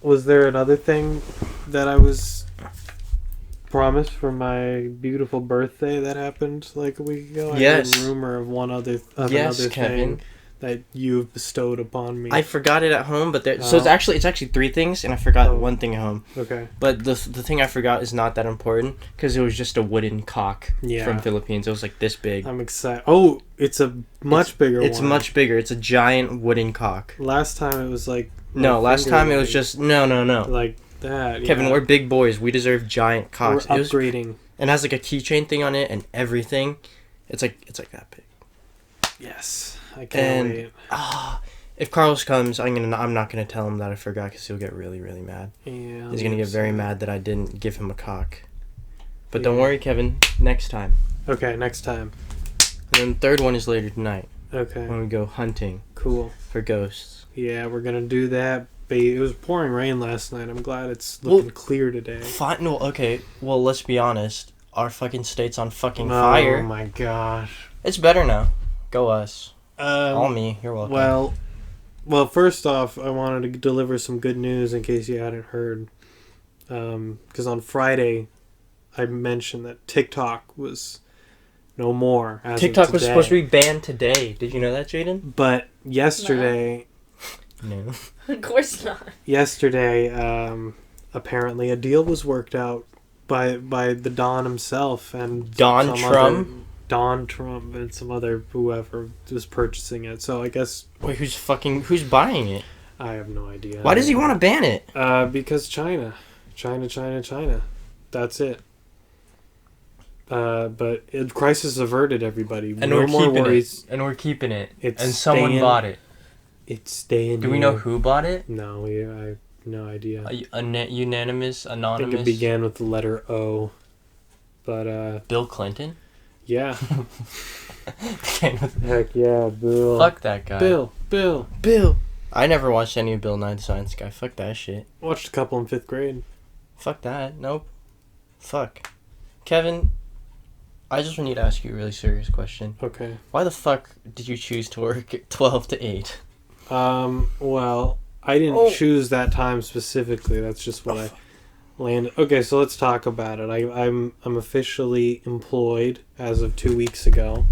was there another thing that I was promised for my beautiful birthday that happened like a week ago? Yes. I heard a rumor of Yes, another Kevin. thing that you've bestowed upon me. I forgot it at home, but so it's actually 3 things, and I forgot one thing at home. Okay. But the thing I forgot is not that important because it was just a wooden cock from Philippines. It was like this big. I'm excited. Oh, it's a much bigger one. It's much bigger. It's a giant wooden cock. Last time it was like... No, last time it was just... No. Like that, Kevin, we're big boys. We deserve giant cocks. We're upgrading. It has like a keychain thing on it and everything. It's like that big. Yes. I can't wait. If Carlos comes, I'm not gonna tell him that I forgot because he'll get really, really mad. Yeah. He's gonna get very mad that I didn't give him a cock. But don't worry, Kevin. Next time. Okay, next time. And then the third one is later tonight. Okay. When we go hunting. Cool. For ghosts. Yeah, we're gonna do that. It was pouring rain last night. I'm glad it's looking clear today. Fine. No, okay. Well, let's be honest. Our fucking state's on fucking fire. Oh my gosh. It's better now. Go us. All me. You're welcome. Well, first off, I wanted to deliver some good news in case you hadn't heard. Because on Friday, I mentioned that TikTok was no more. TikTok was supposed to be banned today. Did you know that, Jaedin? But yesterday... No. Of course not. Yesterday, apparently a deal was worked out by the Don himself and Don Trump and some other whoever was purchasing it. So I guess... Wait, who's buying it? I have no idea. Why does he want to ban it? Because China. That's it. But crisis averted, everybody. And no more worries. And we're keeping it. And someone bought it. It's staying. Do we know who bought it? No, I have no idea. Unanimous, anonymous. I think it began with the letter O. But Bill Clinton? Yeah. Heck yeah, Bill. Fuck that guy. Bill. I never watched any of Bill Nye the Science Guy. Fuck that shit. Watched a couple in 5th grade. Fuck that. Nope. Fuck. Kevin, I just need to ask you a really serious question. Okay. Why the fuck did you choose to work at 12 to 8? Well, I didn't choose that time specifically. That's just what I landed. Okay, so let's talk about it. I'm officially employed as of 2 weeks ago.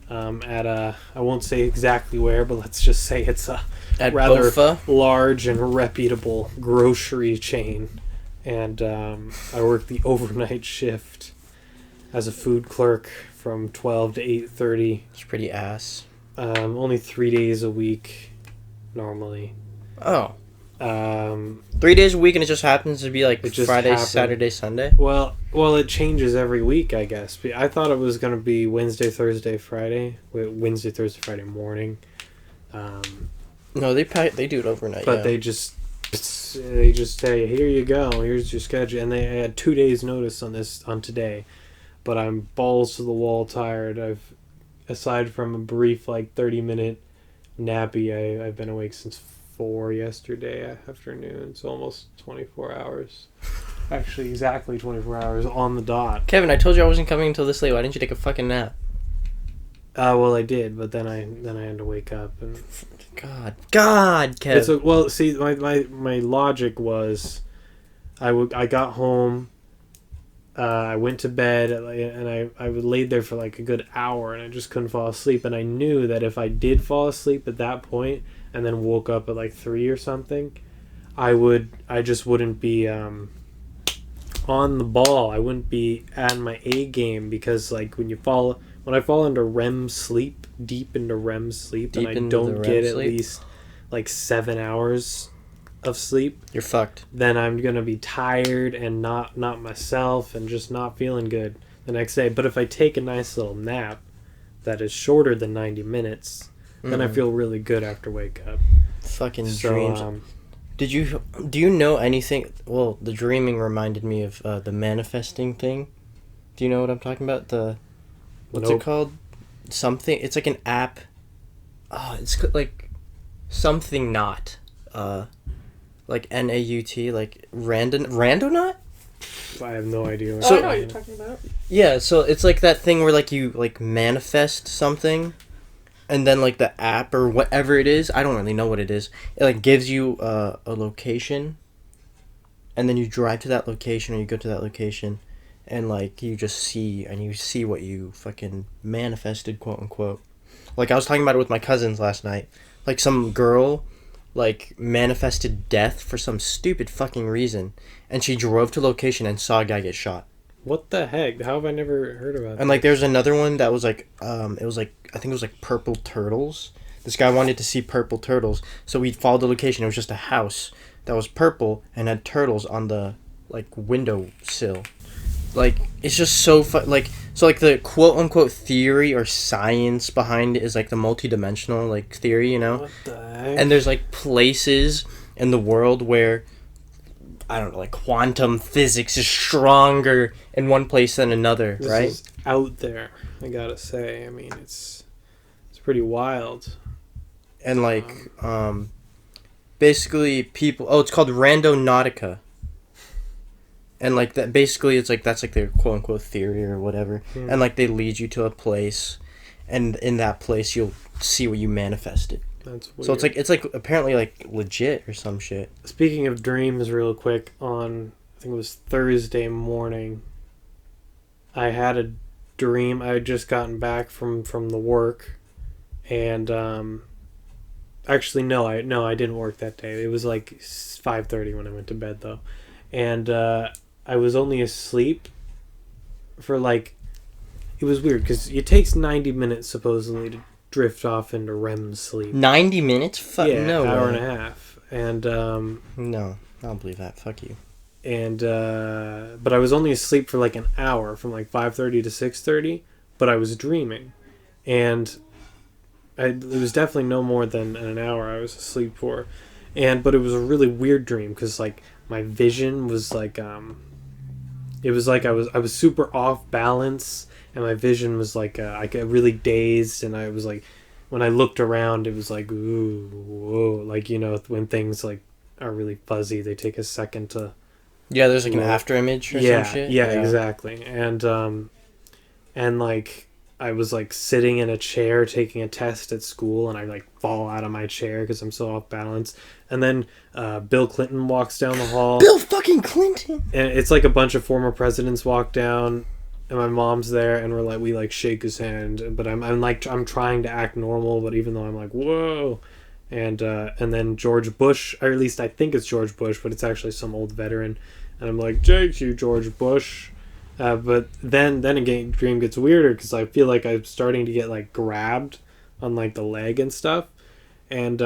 At I won't say exactly where, but let's just say it's a rather large and reputable grocery chain. And I work the overnight shift as a food clerk from 12 to 8:30. It's pretty ass. Only 3 days a week, normally. Oh. 3 days a week, and it just happens to be like Friday, Saturday, Sunday? Well, it changes every week, I guess. I thought it was going to be Wednesday, Thursday, Friday. Wednesday, Thursday, Friday morning. No, they do it overnight. But they just say, here you go, here's your schedule. And they had 2 days notice on today. But I'm balls to the wall tired. Aside from a brief 30-minute nappy, I've been awake since 4 yesterday afternoon. So almost 24 hours. Actually, exactly 24 hours on the dot. Kevin, I told you I wasn't coming until this late. Why didn't you take a fucking nap? Well, I did, but then I had to wake up and... God, Kevin. See, my logic was, I got home, I went to bed, and I laid there for a good hour, and I just couldn't fall asleep. And I knew that if I did fall asleep at that point, and then woke up at 3 or something, I just wouldn't be on the ball. I wouldn't be at my A game, because when I fall into REM sleep, deep into REM sleep, and I don't get at least 7 hours of sleep, you're fucked. Then I'm gonna be tired and not myself and just not feeling good the next day. But if I take a nice little nap that is shorter than 90 minutes, then I feel really good after wake up. Fucking dreams. Do you know anything? Well, the dreaming reminded me of the manifesting thing. Do you know what I'm talking about? What's it called? Something. It's like an app. Oh, it's like something not. Like NAUT, like Randonaut? I have no idea. I know what you're talking about. Yeah, so it's like that thing where you manifest something, and then the app or whatever it is, I don't really know what it is. It gives you a location, and then you drive to that location or you go to that location, and like you see what you fucking manifested, quote unquote. Like I was talking about it with my cousins last night. Like some girl like manifested death for some stupid fucking reason, and she drove to location and saw a guy get shot. What the heck? How have I never heard about that? And like there's another one that was like it was like I think it was like purple turtles. This guy wanted to see purple turtles, so we followed the location. It was just a house that was purple and had turtles on the like windowsill. Like it's just so like the quote unquote theory or science behind it is like the multidimensional like theory, you know? What the heck? And there's like places in the world where I don't know, like quantum physics is stronger in one place than another, this right? Is out there, I gotta say. I mean, it's pretty wild. And like basically people it's called Randonautica. And like that basically it's like that's like their quote unquote theory or whatever. And like they lead you to a place, and in that place you'll see what you manifested. That's weird. So it's like apparently like legit or some shit. Speaking of dreams real quick, on I think it was Thursday morning, I had a dream. I had just gotten back from the work, and actually no, I didn't work that day. It was like 5:30 when I went to bed though. And I was only asleep for like, it was weird because it takes 90 minutes supposedly to drift off into REM sleep. 90 minutes? Fuck yeah, no. hour way. and a half. And no, I don't believe that. Fuck you. And but I was only asleep for like an hour, from like 5:30 to 6:30, but I was dreaming, and it was definitely no more than an hour I was asleep for, but it was a really weird dream because like my vision was like it was like I was super off balance, and my vision was like I got really dazed, and I was like, when I looked around it was like ooh whoa, like you know when things like are really fuzzy, they take a second to. Yeah, there's like an after image or some shit. Yeah, exactly. And like I was like sitting in a chair taking a test at school, and I like fall out of my chair because I'm so off balance. And then Bill Clinton walks down the hall. Bill fucking Clinton. And it's like a bunch of former presidents walk down, and my mom's there, and we like shake his hand. But I'm trying to act normal, but even though I'm like whoa. And then George Bush, or at least I think it's George Bush, but it's actually some old veteran. And I'm like, Jake, you George Bush. But then again, dream gets weirder because I feel like I'm starting to get like grabbed on like the leg and stuff. And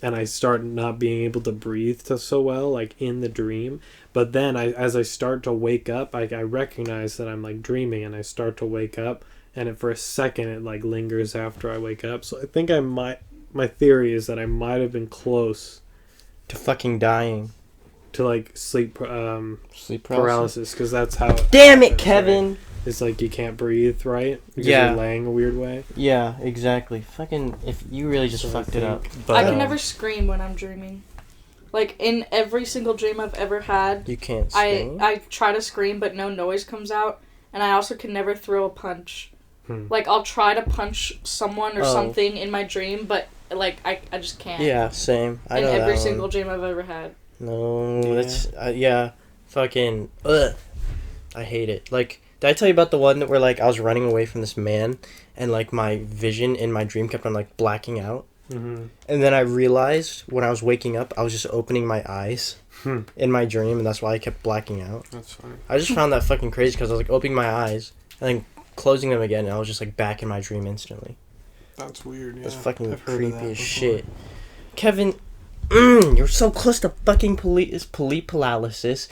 I start not being able to breathe so well, like in the dream. But then as I start to wake up, I recognize that I'm like dreaming, and I start to wake up. And for a second, it like lingers after I wake up. So I think my theory is that I might have been close to fucking dying. To like sleep paralysis, because that's how. Damn it, Kevin! Right? It's like you can't breathe, right? Because yeah. You're laying a weird way. Yeah, exactly. Fucking, if you really just fucked it up. But, I can never scream when I'm dreaming. Like in every single dream I've ever had, you can't scream. I try to scream, but no noise comes out, and I also can never throw a punch. Like I'll try to punch someone or something in my dream, but like I just can't. Yeah, same. I know in every that single one. dream I've ever had. No, that's fucking I hate it. Like, did I tell you about the one where like I was running away from this man, and like my vision in my dream kept on like blacking out, and then I realized when I was waking up I was just opening my eyes in my dream, and that's why I kept blacking out. That's funny. I just found that fucking crazy because I was like opening my eyes and then closing them again, and I was just like back in my dream instantly. That's weird. Yeah. That's fucking creepy as shit. Kevin. You're so close to fucking sleep paralysis,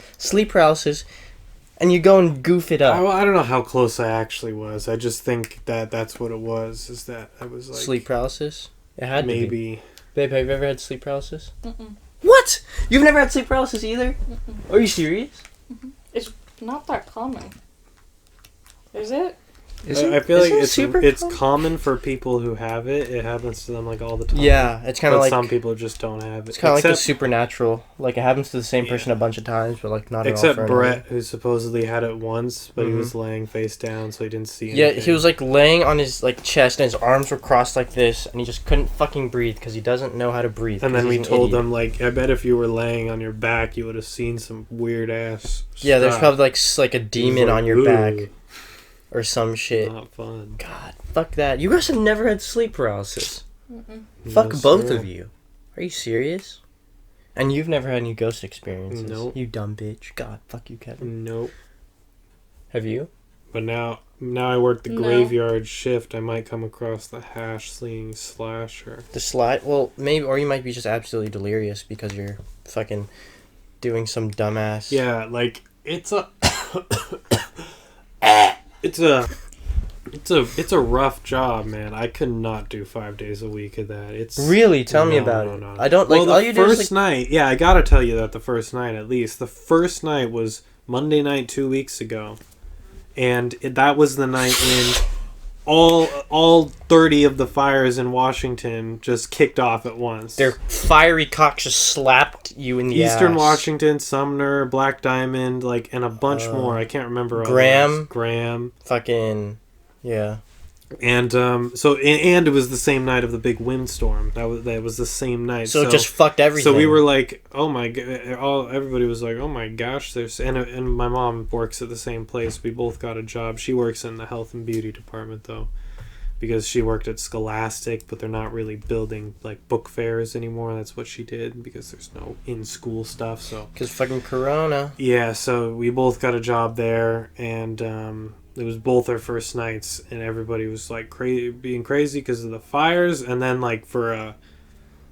and you go and goof it up. I don't know how close I actually was. I just think that that's what it was. Is that I was like sleep paralysis? It had maybe. To be. Babe, have you ever had sleep paralysis? Mm-mm. What? You've never had sleep paralysis either? Mm-mm. Are you serious? Mm-hmm. It's not that common. Is it? I feel like it's common for people who have it. It happens to them like all the time. Yeah, it's kind of like some people just don't have it. It's kind of like the supernatural. Like it happens to the same person a bunch of times, but like not at all. Except Brett, who supposedly had it once, but he was laying face down, so he didn't see anything. Yeah, he was like laying on his like chest, and his arms were crossed like this, and he just couldn't fucking breathe because he doesn't know how to breathe. And then we told him like, I bet if you were laying on your back, you would have seen some weird ass. Yeah, there's probably like a demon on your back. Or some shit. Not fun. God, fuck that. You guys have never had sleep paralysis. Fuck both of you. Are you serious? And you've never had any ghost experiences? Nope. You dumb bitch. God, fuck you, Kevin. Nope. Have you? But now I work the graveyard shift. I might come across the hash-slinging slasher. The slide? Well, maybe, or you might be just absolutely delirious because you're fucking doing some dumbass. Yeah, like it's a. It's a rough job, man. I could not do 5 days a week of that. It's really tell me about it. No. I don't like. Well, all the you do first is, night. Yeah, I gotta tell you that the first night at least. The first night was Monday night 2 weeks ago, and that was the night when all 30 of the fires in Washington just kicked off at once. Their fiery cocks just slapped you in the Eastern ass. Washington, Sumner, Black Diamond, like, and a bunch more. I can't remember. Graham. Fucking, yeah. And so it was the same night of the big windstorm. That was the same night. So it just fucked everything. So we were like, oh my god! Everybody was like, oh my gosh! There's and my mom works at the same place. We both got a job. She works in the health and beauty department though, because she worked at Scholastic, but they're not really building like book fairs anymore. That's what she did because there's no in school stuff. So because fucking Corona. Yeah. So we both got a job there, and it was both our first nights, and everybody was like being crazy because of the fires. And then like for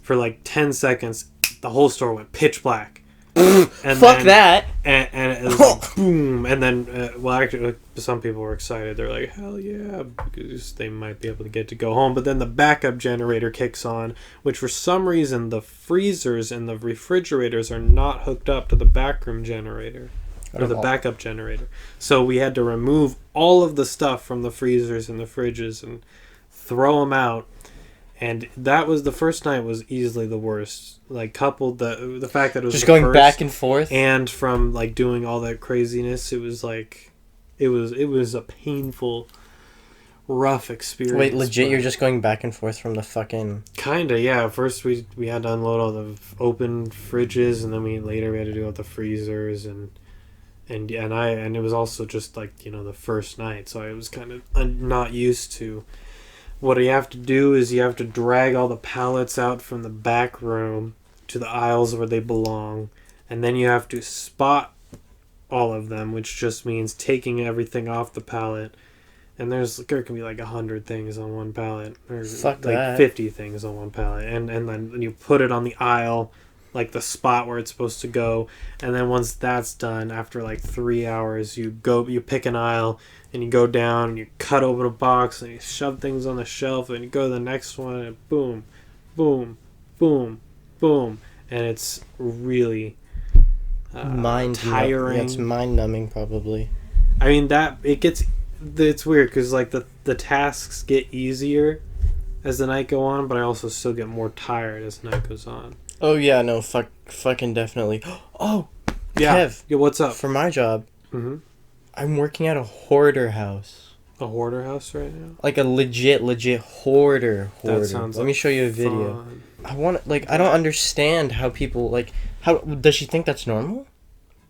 like 10 seconds, the whole store went pitch black. And fuck that! And it was like boom. And then actually, some people were excited. They're like, hell yeah, because they might be able to go home. But then the backup generator kicks on, which for some reason the freezers and the refrigerators are not hooked up to the backroom generator. Or the backup generator. So we had to remove all of the stuff from the freezers and the fridges and throw them out. And that was the first night was easily the worst. Like coupled the fact that it was just going back and forth, and from like doing all that craziness, it was like it was a painful, rough experience. Wait, legit? You're just going back and forth from the fucking... Kinda, yeah. First we had to unload all the open fridges, and then later we had to do all the freezers and it was also just like, the first night, so I was kind of not used to. What you have to do is you have to drag all the pallets out from the back room to the aisles where they belong, and then you have to spot all of them, which just means taking everything off the pallet. And there can be like 100 things on one pallet, or Fuck like that. 50 things on one pallet, and then you put it on the aisle, like the spot where it's supposed to go. And then once that's done, after like 3 hours, you pick an aisle and you go down and you cut open a box and you shove things on the shelf and you go to the next one and boom, boom, boom, boom, and it's really tiring. It's mind numbing, probably. I mean it's weird because like the tasks get easier as the night go on, but I also still get more tired as the night goes on. Oh yeah, no, fucking definitely. Oh, yeah. Kev, Yeah, what's up? for my job, I'm working at a hoarder house. A hoarder house right now? Like a legit hoarder. That sounds Let me show you a video. fun. I don't understand how people, how, does she think that's normal?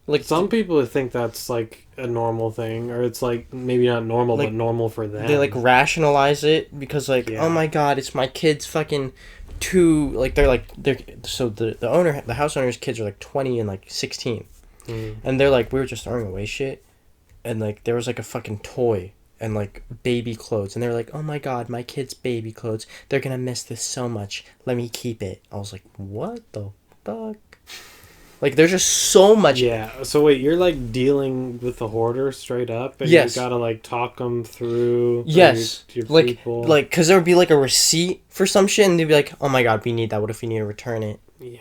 Like, Some people think that's like a normal thing, or it's like maybe not normal, but normal for them. they rationalize it because Yeah. oh my god, it's my kid's fucking so the house owner's kids are 20 and 16. And they're we were just throwing away shit, and there was a fucking toy and baby clothes, and they're oh my god, my kid's baby clothes, they're gonna miss this so much, let me keep it. I was what the fuck? There's just so much. Yeah, so wait, you're dealing with the hoarder straight up, and Yes. you gotta talk them through. Yes, your people. because there would be a receipt for some shit, and they'd be oh my god, we need that. What if we need to return it? Yeah,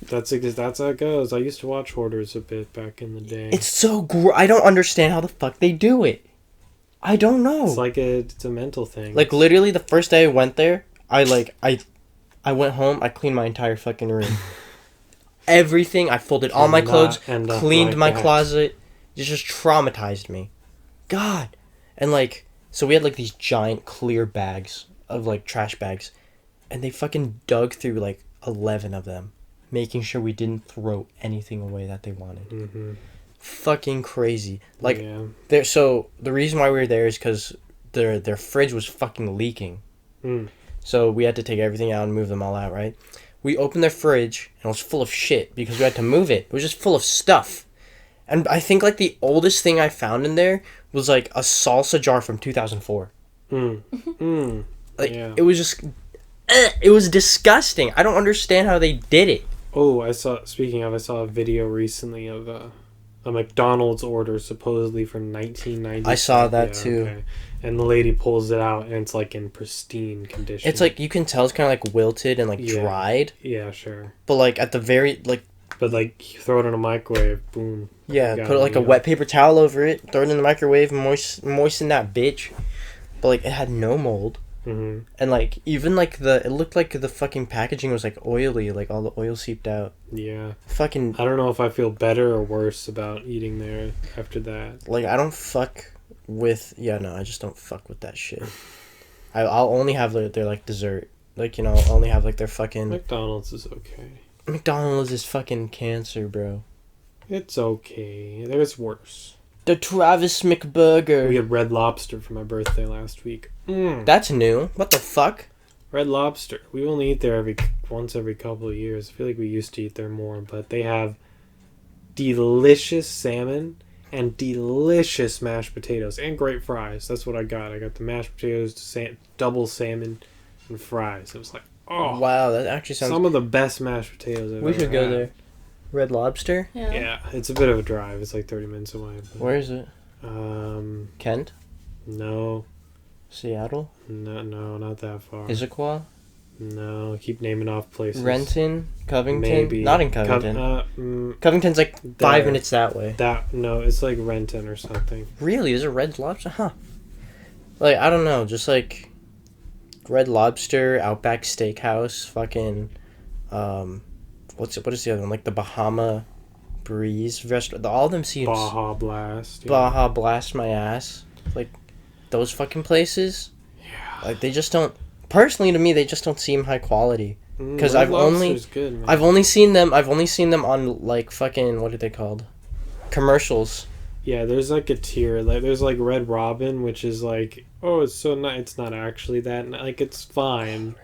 that's that's how it goes. I used to watch Hoarders a bit back in the day. It's so I don't understand how the fuck they do it. I don't know. It's like it's a mental thing. Like, literally, the first day I went there, I went home, I cleaned my entire fucking room. Everything, I folded all my clothes, cleaned my closet. It just traumatized me. God. And, like, so we had, like, these giant clear bags of, like, trash bags. And they fucking dug through, like, 11 of them, making sure we didn't throw anything away that they wanted. Mm-hmm. Fucking crazy. Like, so the reason why we were there is because their fridge was fucking leaking. Mm. So we had to take everything out and move them all out, right? We opened their fridge, and it was full of shit because we had to move it. It was just full of stuff. And I think, like, the oldest thing I found in there was, like, a salsa jar from 2004. Like, it was just... it was disgusting. I don't understand how they did it. Oh, I saw a video recently of a McDonald's order supposedly from 1990. I saw that too. Okay. And the lady pulls it out, and it's, like, in pristine condition. It's, like, you can tell it's kind of, like, wilted and, like, dried. Yeah, sure. But, like, at the very, like... But, like, you throw it in a microwave, boom. Yeah, put, like, a wet paper towel over it, throw it in the microwave, moisten that bitch. But, like, it had no mold. Mm-hmm. And, like, even, like, it looked like the fucking packaging was, like, oily. Like, all the oil seeped out. Yeah. Fucking... I don't know if I feel better or worse about eating there after that. Like, I don't fuck with... Yeah, no, I just don't fuck with that shit. I'll only have their, like, dessert. Like, you know, I'll only have, like, their fucking... McDonald's is okay. McDonald's is fucking cancer, bro. It's okay. There's worse. The Travis McBurger. We had Red Lobster for my birthday last week. That's new. What the fuck? Red Lobster. We only eat there once every couple of years. I feel like we used to eat there more, but they have delicious salmon and delicious mashed potatoes and great fries. That's what I got. I got the mashed potatoes, double salmon, and fries. It was like, oh wow, that actually sounds... Some of the best mashed potatoes I've ever had. We should go there. Red Lobster? Yeah, it's a bit of a drive. It's like 30 minutes away. Where is it? Kent? No. Seattle? No, not that far. Issaquah? No, keep naming off places. Renton? Covington? Maybe. Not in Covington. Covington's like 5 minutes that way. No, it's like Renton or something. Really? Is it Red Lobster? Huh. Like, I don't know, just like Red Lobster, Outback Steakhouse, fucking, what is the other one? Like the Bahama Breeze restaurant. All of them seem... Baja Blast. Yeah. Baja Blast my ass. Like, those fucking places. Yeah. Like, they just don't... Personally, to me, they just don't seem high quality. Because I've only seen them on, like, fucking... What are they called? Commercials. Yeah, there's like a tier. Like, there's like Red Robin, which is like, oh, it's so nice. It's not actually that. Like, it's fine.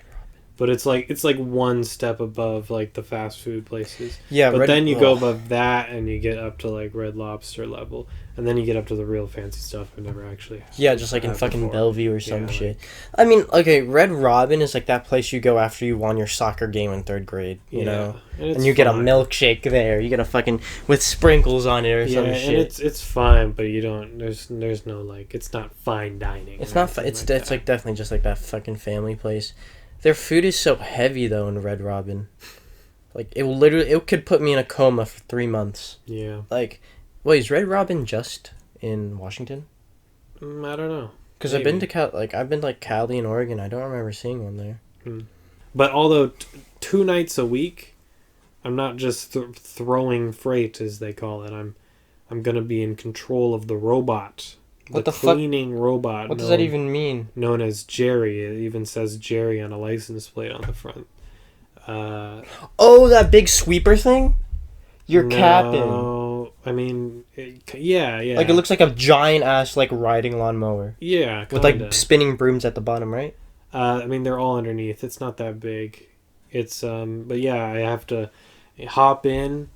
But it's like one step above like the fast food places. Yeah, but then you go above that and you get up to like Red Lobster level, and then you get up to the real fancy stuff I've never actually had. Yeah, just like in fucking before. Bellevue or some shit. I mean, okay, Red Robin is like that place you go after you won your soccer game in 3rd grade, you know, and you get a milkshake there. You get a fucking with sprinkles on it or some shit. And it's fine, but you don't. There's no like. It's not fine dining. It's not. It's like definitely just like that fucking family place. Their food is so heavy, though, in Red Robin. Like, it could put me in a coma for 3 months. Yeah. Like, wait, is Red Robin just in Washington? I don't know. Because I've been to Cali and Oregon. I don't remember seeing one there. But although 2 nights a week, I'm not just throwing freight, as they call it. I'm gonna be in control of the robot. What the cleaning robot. What does that even mean? Known as Jerry. It even says Jerry on a license plate on the front. Oh, that big sweeper thing? You're capping. I mean, yeah. Like, it looks like a giant-ass, like, riding lawnmower. Yeah, kinda. With, like, spinning brooms at the bottom, right? I mean, they're all underneath. It's not that big. It's, but yeah, I have to hop in...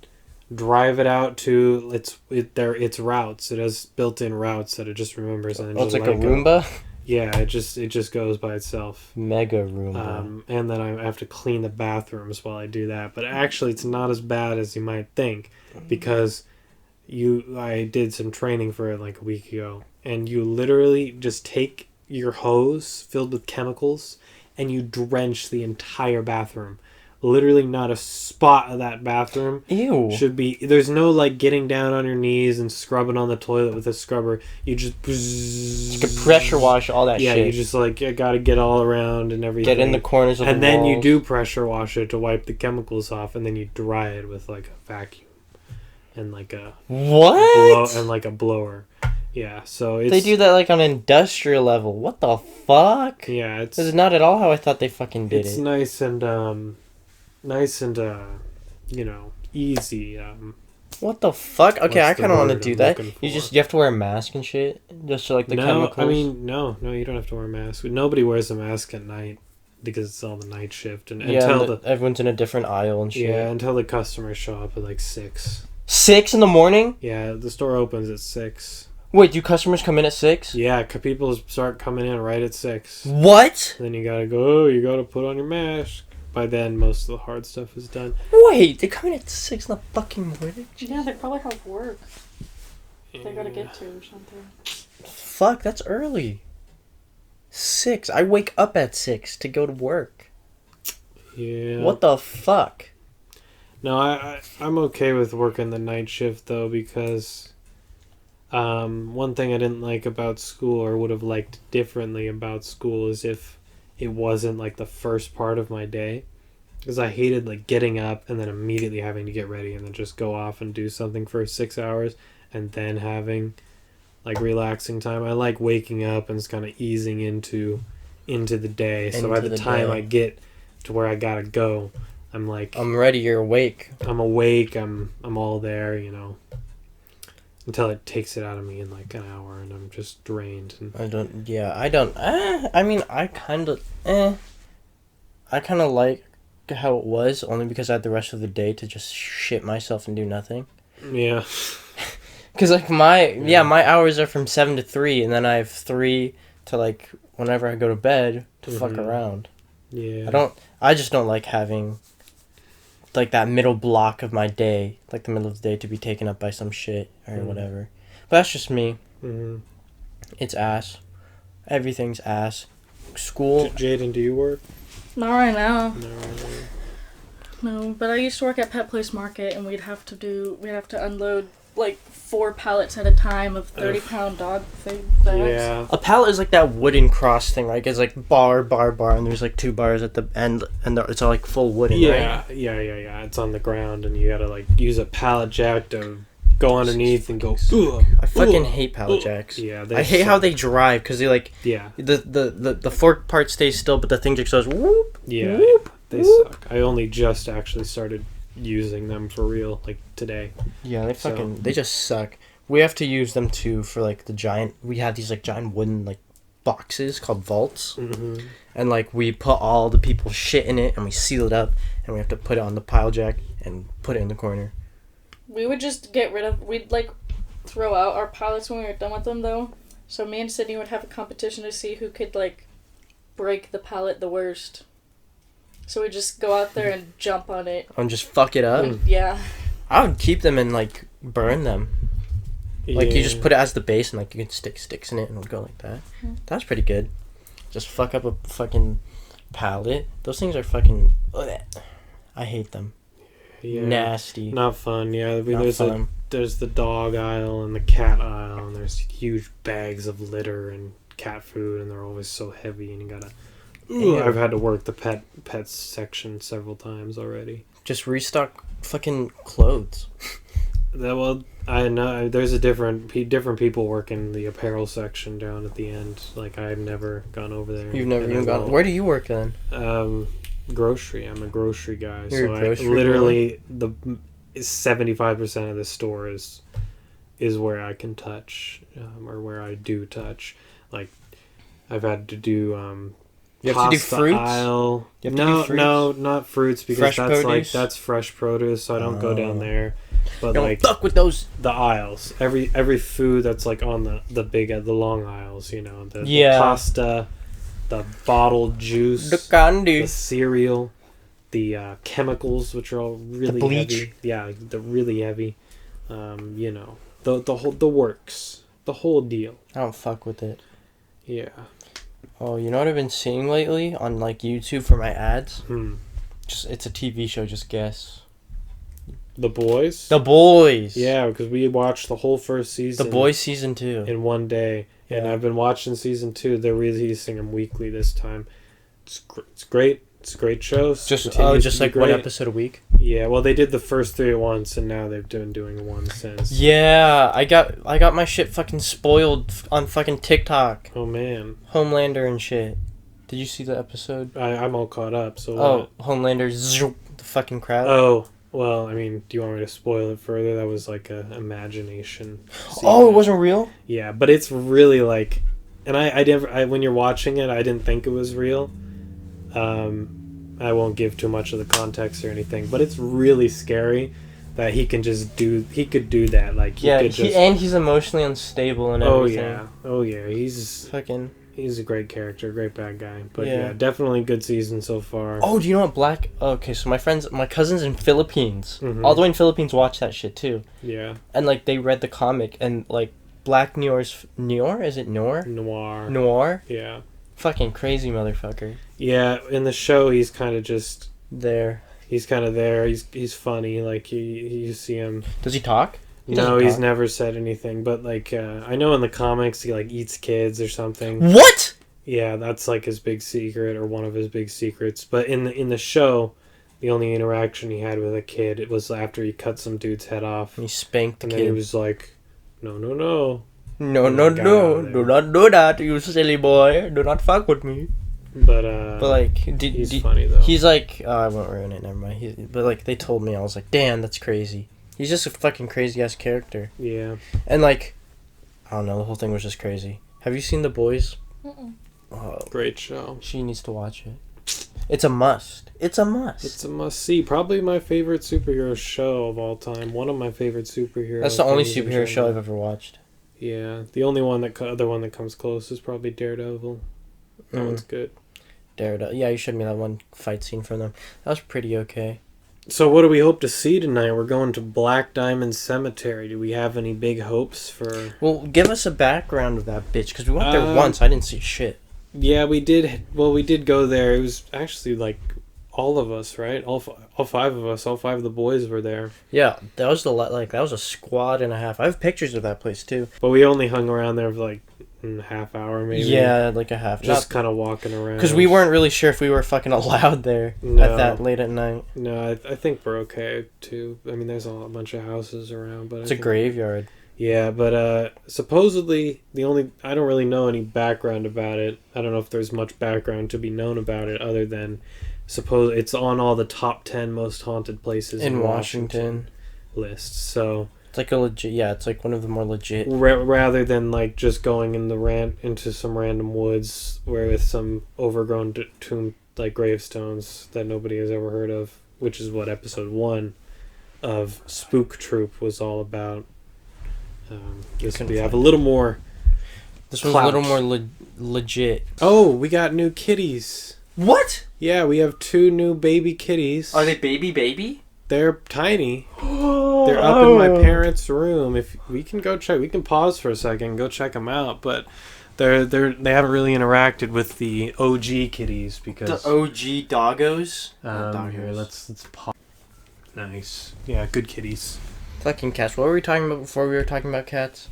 drive it out to its routes. It has built-in routes that it just remembers. And it's like a Roomba? Yeah, it just goes by itself. Mega Roomba. And then I have to clean the bathrooms while I do that. But actually, it's not as bad as you might think, because I did some training for it like a week ago, and you literally just take your hose filled with chemicals and you drench the entire bathroom. literally not a spot of that bathroom should be. There's no like getting down on your knees and scrubbing on the toilet with a scrubber. You just you can pressure wash all that shit. Yeah, you just like you got to get all around and everything. Get in the corners of the walls. And then you do pressure wash it to wipe the chemicals off, and then you dry it with like a vacuum and like a a blower. Yeah, so they do that like on an industrial level. What the fuck? Yeah, this is not at all how I thought they fucking did it. It's nice and easy. What the fuck? Okay, I kind of want to do that. You have to wear a mask and shit, just so like the chemicals. I mean, no, you don't have to wear a mask. Nobody wears a mask at night because it's all the night shift, and until everyone's in a different aisle and shit. Yeah, until the customers show up at like 6. 6 in the morning? Yeah, the store opens at 6. Wait, do customers come in at 6? Yeah, people start coming in right at 6. What? Then you gotta put on your mask. By then, most of the hard stuff is done. Wait, they come in at 6 in the fucking morning? Yeah, they probably have work. They gotta get to or something. Fuck, that's early. 6. I wake up at 6 to go to work. Yeah. What the fuck? No, I'm okay with working the night shift though, because one thing I didn't like about school, or would have liked differently about school, is if it wasn't like the first part of my day, because I hated like getting up and then immediately having to get ready and then just go off and do something for 6 hours and then having like relaxing time. I like waking up and just kind of easing into the day. So by the time I get to where I gotta go, I'm like, I'm ready. You're awake. I'm awake. I'm all there, until it takes it out of me in like an hour and I'm just drained. And I mean, I kind of like how it was, only because I had the rest of the day to just shit myself and do nothing. Yeah. Because like my hours are from 7 to 3, and then I have 3 to like whenever I go to bed to fuck around. Yeah. I just don't like having like that middle block of my day, like the middle of the day, to be taken up by some shit or whatever. But that's just me. It's ass. Everything's ass. School. Jaedin, do you work? Not right now. No, but I used to work at Pet Place Market, and we'd have to unload like 4 pallets at a time of 30-pound dog food bags. Yeah. A pallet is like that wooden cross thing, right? It's like bar, and there's like 2 bars at the end, and it's all like full wooden, right? Yeah. It's on the ground, and you gotta like use a pallet jack to go underneath and go. I fucking hate pallet jacks. Yeah, I hate how they drive, because they like the fork part stays still, but the thing just goes whoop. Yeah, whoop, they suck. I only just actually started using them for real like today. Yeah, they just suck. We have to use them too for like we have these like giant wooden like boxes called vaults, and like we put all the people's shit in it and we seal it up, and we have to put it on the pile jack and put it in the corner. We would just we'd like throw out our pallets when we were done with them though, so me and Sydney would have a competition to see who could like break the pallet the worst. So we just go out there and jump on it. And just fuck it up? Yeah. I would keep them and, like, burn them. Like, you just put it as the base and, like, you can stick sticks in it and it'll go like that. That's pretty good. Just fuck up a fucking pallet. Those things are fucking... I hate them. Yeah. Nasty. Not fun, yeah. There's the dog aisle and the cat aisle, and there's huge bags of litter and cat food, and they're always so heavy, and you gotta... I've had to work the pets section several times already. Just restock fucking clothes. I know there's different people working the apparel section down at the end. Like, I've never gone over there. You've never even gone. Where do you work then? Grocery. I'm a grocery guy. You're a grocery literally the 75% of the store is where I can touch, or where I do touch. Like, I've had to do you have to do fruits? Aisle. No, not fruits, because fresh that's produce? that's fresh produce, so I don't go down there. But don't fuck with those. The aisles. Every food that's like on the long aisles, the pasta, the bottled juice, the candy, the cereal, the chemicals, which are all really the bleach. Heavy. Yeah, they're really heavy. The works, the whole deal. I don't fuck with it. Yeah. Oh, you know what I've been seeing lately on like YouTube for my ads? It's a TV show. Just guess. The Boys. The Boys. Yeah, because we watched the whole first season. The Boys season 2 in one day, and I've been watching season 2. They're releasing them weekly this time. It's great. It's a great show. Just like great. 1 episode a week. Yeah, well, they did the first 3 at once, and now they've been doing one since. Yeah, I got my shit fucking spoiled on fucking TikTok. Oh man, Homelander and shit. Did you see the episode? I'm all caught up. So Homelander, zoop, the fucking crowd. Oh. Well, I mean, do you want me to spoil it further? That was like a imagination scene. Oh, it wasn't real? Yeah, but it's really like, and I when you're watching it, I didn't think it was real. I won't give too much of the context or anything, but it's really scary that he could do that. Like, he's emotionally unstable and everything. Oh yeah, he's a great character, great bad guy. But yeah, definitely a good season so far. Oh, do you know what okay, so my cousins in Philippines, all the way in Philippines watch that shit too. Yeah. And like they read the comic and like Black Noir? Is it Noir? Noir? Yeah. Fucking crazy motherfucker. Yeah, in the show he's kind of just there. He's kind of there. He's funny. Like you see him. Does he talk? No, he's never said anything. But like I know in the comics he like eats kids or something. What? Yeah, that's like his big secret or one of his big secrets. But in the show, the only interaction he had with a kid, it was after he cut some dude's head off. And he spanked the kid. And then he was like, no. No, do not do that, you silly boy. Do not fuck with me. But like, he's funny though. He's like, I won't ruin it. Never mind. But like, they told me, I was like, damn, that's crazy. He's just a fucking crazy ass character. Yeah. And like, I don't know. The whole thing was just crazy. Have you seen The Boys? Mm-mm. Great show. She needs to watch it. It's a must. It's a must see. Probably my favorite superhero show of all time. One of my favorite superhero. That's the only superhero show I've ever watched. Yeah, the only other one that comes close is probably Daredevil. That one's good. Daredevil. Yeah, you showed me that one fight scene from them. That was pretty okay. So what do we hope to see tonight? We're going to Black Diamond Cemetery. Do we have any big hopes for... Well, give us a background of that bitch, because we went there once. I didn't see shit. Yeah, we did. Well, we did go there. It was actually like all of us, right? All 5 of us. All 5 of the boys were there. Yeah, that was that was a squad and a half. I have pictures of that place too. But we only hung around there for like a half hour, maybe. Yeah, like a half. Just kind of walking around. Because we weren't really sure if we were fucking allowed there at that late at night. No, I think we're okay too. I mean, there's a bunch of houses around, but it's a graveyard. Yeah, but supposedly I don't really know any background about it. I don't know if there's much background to be known about it other than it's on all the top 10 most haunted places in Washington lists. So it's like a legit. Yeah, it's like one of the more legit. Rather than like just going into some random woods where with some overgrown tomb like gravestones that nobody has ever heard of, which is what episode 1 of Spook Troop was all about. We have a little more. This one's a little more legit. Oh, we got new kitties. What? Yeah, we have 2 new baby kitties. Are they baby? They're tiny. They're up in my parents' room. If we can go check, we can pause for a second and go check them out. But they haven't really interacted with the OG kitties because the OG doggos. Here, let's pause. Nice. Yeah, good kitties. Fucking cats. What were we talking about before we were talking about cats?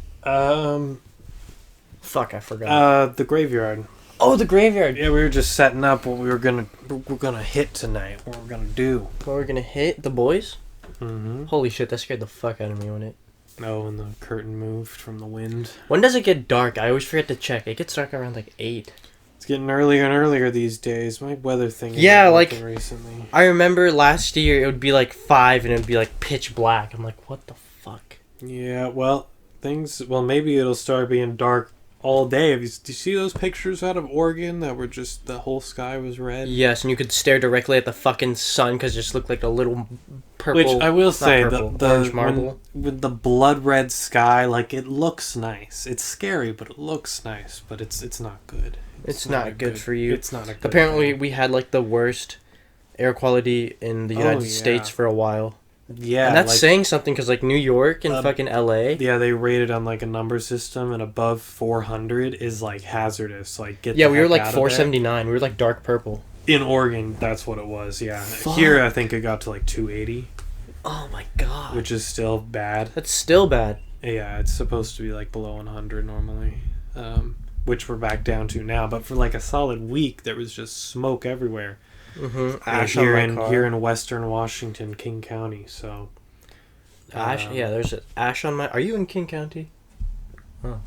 Fuck, I forgot. The graveyard. Oh, the graveyard. Yeah, we were just setting up what we're gonna hit tonight. What we're gonna do. What we're gonna hit? The boys? Mm-hmm. Holy shit, that scared the fuck out of me when it... Oh, and the curtain moved from the wind. When does it get dark? I always forget to check. It gets dark around like 8. It's getting earlier and earlier these days. My weather thing is working recently. I remember last year it would be like 5 and it would be like pitch black. I'm like, what the fuck? Yeah, well, maybe it'll start being dark all day. Do you see those pictures out of Oregon that were just the whole sky was red? Yes, and you could stare directly at the fucking sun because it just looked like a little purple. Which I will say, orange marble with the blood red sky, like it looks nice. It's scary, but it looks nice. But it's not good. It's not good for you. It's not a good Apparently, thing. we had like the worst air quality in the United States for a while. Yeah, and that's saying something because like New York and fucking LA. Yeah, they rated on like a number system, and above 400 is like hazardous. Like we were like 479. We were like dark purple. In Oregon, that's what it was, yeah. Fuck. Here, I think it got to like 280. Oh my god. Which is still bad. That's still bad. Yeah, it's supposed to be like below 100 normally. Which we're back down to now. But for like a solid week, there was just smoke everywhere. Mm-hmm. Ash here in Western Washington, King County, so... Ash? Yeah, there's ash on my... Are you in King County? Oh.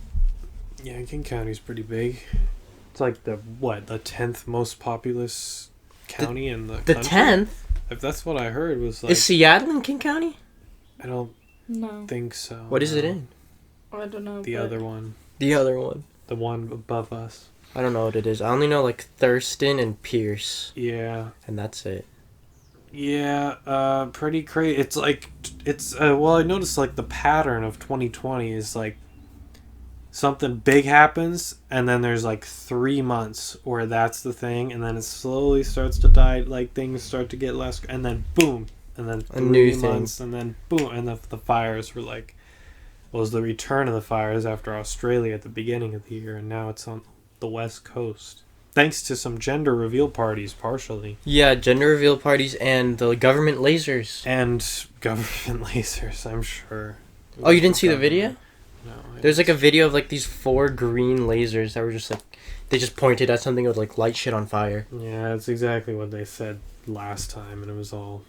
Yeah, King County's pretty big. It's like the 10th most populous county in the country. The 10th? If that's what I heard, was like... Is Seattle in King County? I don't think so. What is it in? I don't know. The other one. The other one. The one above us. I don't know what it is. I only know like Thurston and Pierce. Yeah. And that's it. Yeah, pretty crazy. It's like, well, I noticed like the pattern of 2020 is like something big happens and then there's like 3 months where that's the thing and then it slowly starts to die, like things start to get less and then boom, and then 3 months and then boom, and the fires were like, was the return of the fires after Australia at the beginning of the year, and now it's on the West Coast. Thanks to some gender reveal parties, partially. Yeah, gender reveal parties and the government lasers. And government lasers, I'm sure. Oh, you didn't see the video? No. There's like a video of like these 4 green lasers that were just like, they just pointed at something that would like light shit on fire. Yeah, that's exactly what they said last time, and it was all...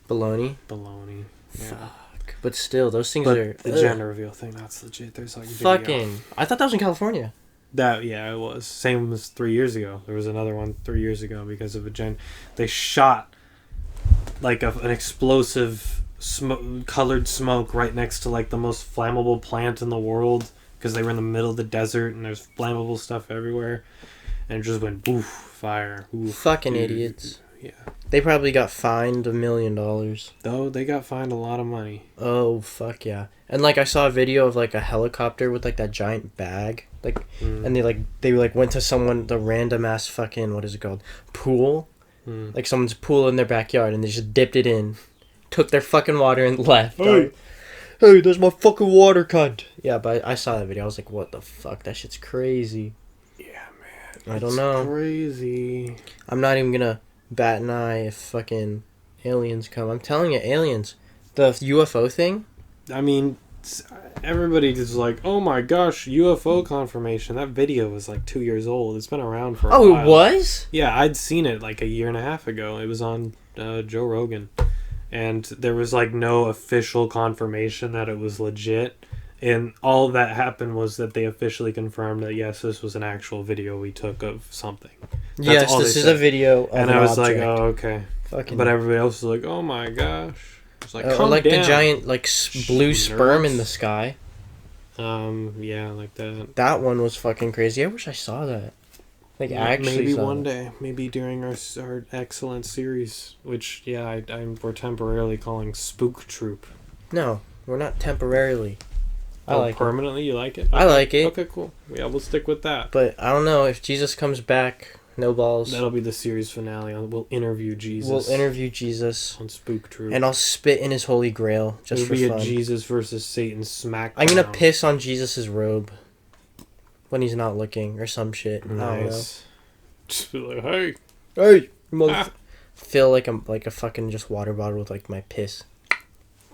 Baloney? Yeah. Fuck. But still, those things are... The gender reveal thing, that's legit. There's like fucking... I thought that was in California. Yeah, it was. Same as 3 years ago. There was another one 3 years ago because of they shot like an explosive colored smoke right next to like the most flammable plant in the world because they were in the middle of the desert and there's flammable stuff everywhere, and it just went boof, fire. Oof, fucking idiots. Yeah. They probably got fined $1 million. Though they got fined a lot of money. Oh, fuck yeah. And like I saw a video of like a helicopter with like that giant bag. Like, and they went to the random ass fucking, what is it called? Pool? Like someone's pool in their backyard and they just dipped it in, took their fucking water and left. Hey, there's my fucking water, cunt. Yeah, but I saw that video. I was like, what the fuck? That shit's crazy. Yeah, man. I don't know. Crazy. I'm not even gonna bat an eye if fucking aliens come. I'm telling you, aliens. The UFO thing? I mean, everybody is like, oh my gosh, UFO confirmation. That video was like 2 years old. It's been around for a while. Oh, it was? Yeah, I'd seen it like a year and a half ago. It was on Joe Rogan. And there was like no official confirmation that it was legit. And all that happened was that they officially confirmed that, yes, this was an actual video we took of something. Yes, this is a video of and an I was object. like, oh, okay. Fucking but everybody else was like, oh my gosh. It's like, or like down. the giant like blue sperm in the sky. Yeah, like that. That one was fucking crazy. I wish I saw that. Like, yeah, actually maybe saw one it. day, maybe during our excellent series, which we're temporarily calling Spook Troop. No, we're not temporarily. I like permanently. You like it? I like it. Okay, cool. Yeah, we'll stick with that. But I don't know if Jesus comes back. No balls. That'll be the series finale. We'll interview Jesus. We'll interview Jesus on Spook Troop, and I'll spit in his holy grail just for fun. It'll be a Jesus versus Satan smackdown. I'm gonna piss on Jesus's robe when he's not looking or some shit. Nice. Just be like, hey, fill like a fucking just water bottle with like my piss.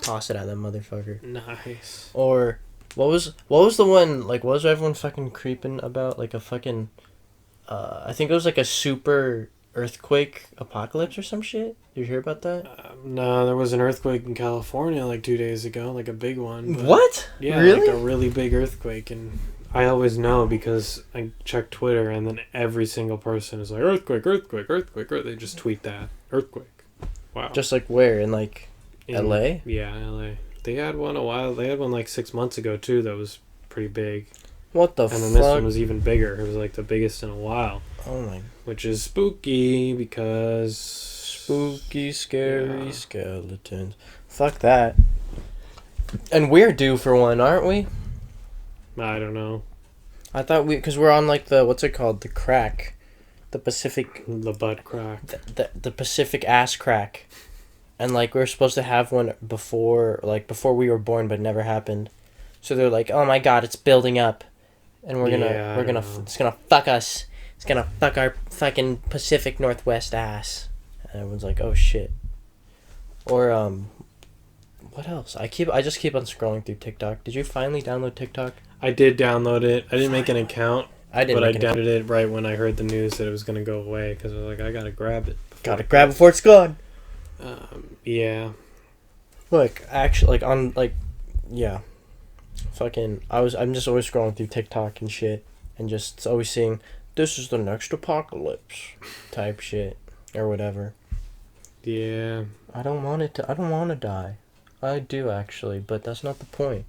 Toss it at that motherfucker. Nice. Or what was the one, like, what was everyone fucking creeping about? Like a fucking I think it was like a super earthquake apocalypse or some shit. Did you hear about that? No, there was an earthquake in California like 2 days ago, like a big one. What? Yeah, really? Like a really big earthquake, and I always know because I check Twitter, and then every single person is like, earthquake. They just tweet that. Earthquake. Wow. Just like where? In like LA? Yeah, LA. They had one like 6 months ago too that was pretty big. What the fuck? And then this one was even bigger. It was like the biggest in a while. Oh my. Which is spooky because... Spooky, scary skeletons. Fuck that. And we're due for one, aren't we? I don't know. I thought because we're on like the, what's it called? The crack. The Pacific... The butt crack. The Pacific ass crack. And like we were supposed to have one before we were born, but it never happened. So they're like, oh my god, it's building up. And it's gonna fuck us. It's gonna fuck our fucking Pacific Northwest ass. And everyone's like, oh shit. Or what else? I just keep on scrolling through TikTok. Did you finally download TikTok? I did download it. I didn't make an account. I didn't. But I downloaded it right when I heard the news that it was gonna go away because I was like, I gotta grab it. Gotta grab before it's gone. Yeah. Look, actually, yeah. Fucking, I'm just always scrolling through TikTok and shit, and just always seeing, this is the next apocalypse, type shit, or whatever. Yeah. I don't want to die. I do, actually, but that's not the point.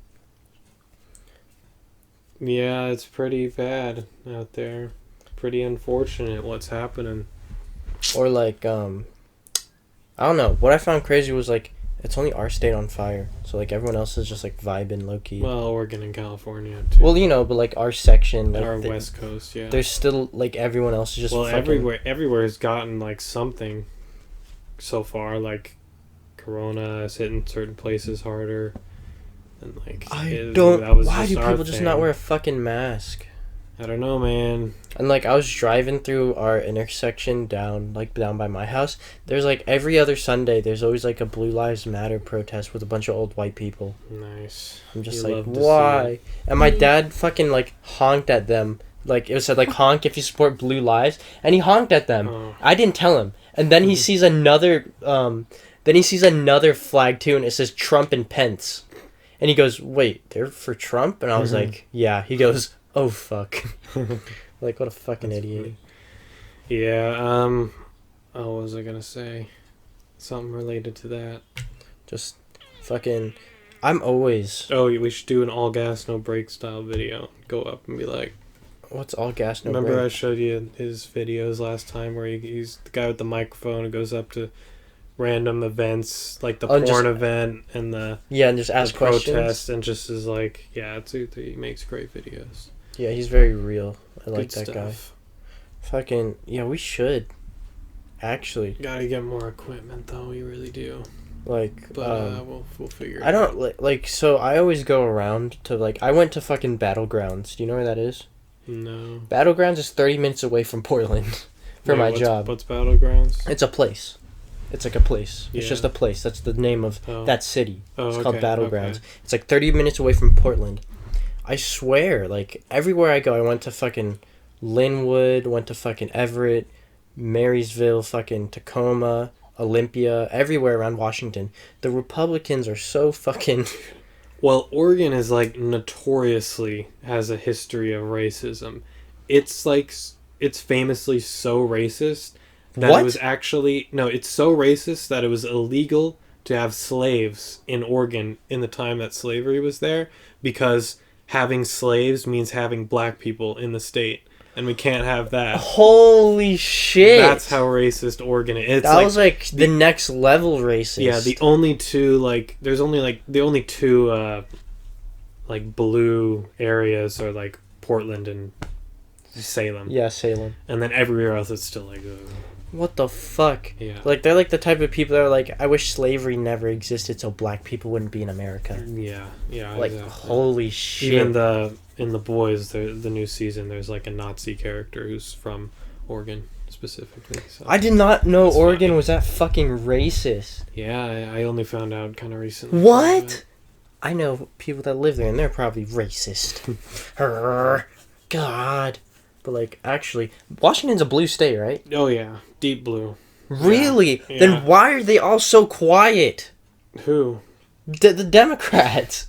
Yeah, it's pretty bad out there. Pretty unfortunate what's happening. Or, like, I don't know. What I found crazy was, like, it's only our state on fire. So, like, everyone else is just, like, vibing low-key. Well, Oregon and California, too. Well, you know, but, like, our section... Like, our West Coast, yeah. There's still, like, everyone else is just everywhere has gotten, like, something so far. Like, Corona is hitting certain places harder. And, like... Why do people just not wear a fucking mask? I don't know, man. And, like, I was driving through our intersection down by my house. There's, like, every other Sunday, there's always, like, a Blue Lives Matter protest with a bunch of old white people. Nice. I'm just like, why? And my dad fucking, like, honked at them. Like, it said, like, honk if you support Blue Lives. And he honked at them. Oh. I didn't tell him. And then he sees another flag, too, and it says Trump and Pence. And he goes, wait, they're for Trump? And I was like, yeah. He goes... Oh, fuck. Like, what a fucking idiot. Funny. Yeah, what was I gonna say? Something related to that. Just fucking... I'm always... Oh, we should do an all gas, no brake style video. Go up and be like... What's all gas, no Remember brake? I showed you his videos last time where he's the guy with the microphone who goes up to random events, like the porn event and the... Yeah, and just ask questions. Protest, and just is like... Yeah, he makes great videos. Yeah, he's very real. I like that stuff. guy. Fucking, yeah, we should. Actually. Gotta get more equipment, though. We really do. Like, but, we'll figure it out. I don't, like, so I always go around to, like, I went to fucking Battlegrounds. Do you know where that is? No. Battlegrounds is 30 minutes away from Portland for my job. What's Battlegrounds? It's a place. It's like a place. Yeah. It's just a place. That's the name of that city. It's called Battlegrounds. Okay. It's like 30 minutes away from Portland. I swear, like, everywhere I go, I went to fucking Linwood, went to fucking Everett, Marysville, fucking Tacoma, Olympia, everywhere around Washington. The Republicans are so fucking... Well, Oregon is, like, notoriously has a history of racism. It's, like, it's famously so racist that it was actually... No, it's so racist that it was illegal to have slaves in Oregon in the time that slavery was there because... Having slaves means having black people in the state, and we can't have that. Holy shit! That's how racist Oregon is. That was like the next level racist. Yeah, the only two blue areas are like Portland and Salem. Yeah, Salem. And then everywhere else it's still like. What the fuck? Yeah. Like, they're like the type of people that are like, I wish slavery never existed so black people wouldn't be in America. Yeah, like, exactly. Holy shit. Even in The Boys, the new season, there's like a Nazi character who's from Oregon specifically. So I did not know Oregon was that fucking racist. Yeah, I only found out kind of recently. What? I know people that live there and they're probably racist. God. But, like, actually, Washington's a blue state, right? Oh, yeah. Deep blue. Really? Yeah. Then why are they all so quiet? Who? The Democrats.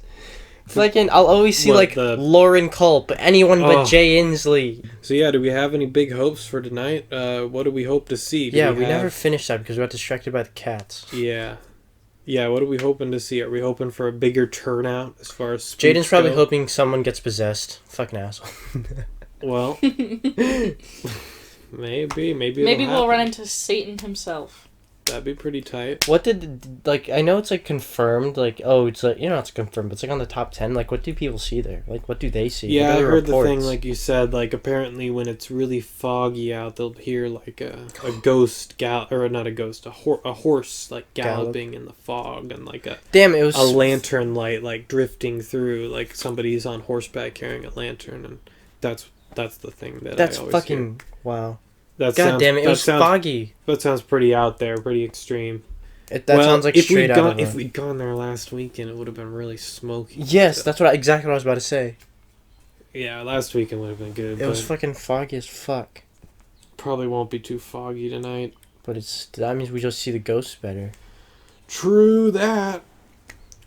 Fucking, I'll always see, Lauren Culp, anyone but Jay Inslee. So, yeah, do we have any big hopes for tonight? What do we hope to see? We never finished that because we got distracted by the cats. Yeah. Yeah, what are we hoping to see? Are we hoping for a bigger turnout as far as Jaden's probably hoping someone gets possessed. Fucking asshole. Well, maybe we'll run into Satan himself. That'd be pretty tight. What did, like, I know it's, like, confirmed, like, it's, like, you know, it's confirmed, but it's, like, on the top 10, like, what do people see there? Like, what do they see? Yeah, I heard the thing, like you said, like, apparently when it's really foggy out, they'll hear, like, a horse, like, galloping in the fog, and, like, a lantern light, like, drifting through, like, somebody's on horseback carrying a lantern, and that's That's the thing that That's I always fucking hear. wow. God damn it! It was foggy. That sounds pretty out there, pretty extreme. That sounds like straight out of if we'd gone there last weekend, it would have been really smoky. Yes, that's exactly what I was about to say. Yeah, last weekend would have been good. It was fucking foggy as fuck. Probably won't be too foggy tonight. But that means we just see the ghosts better. True that.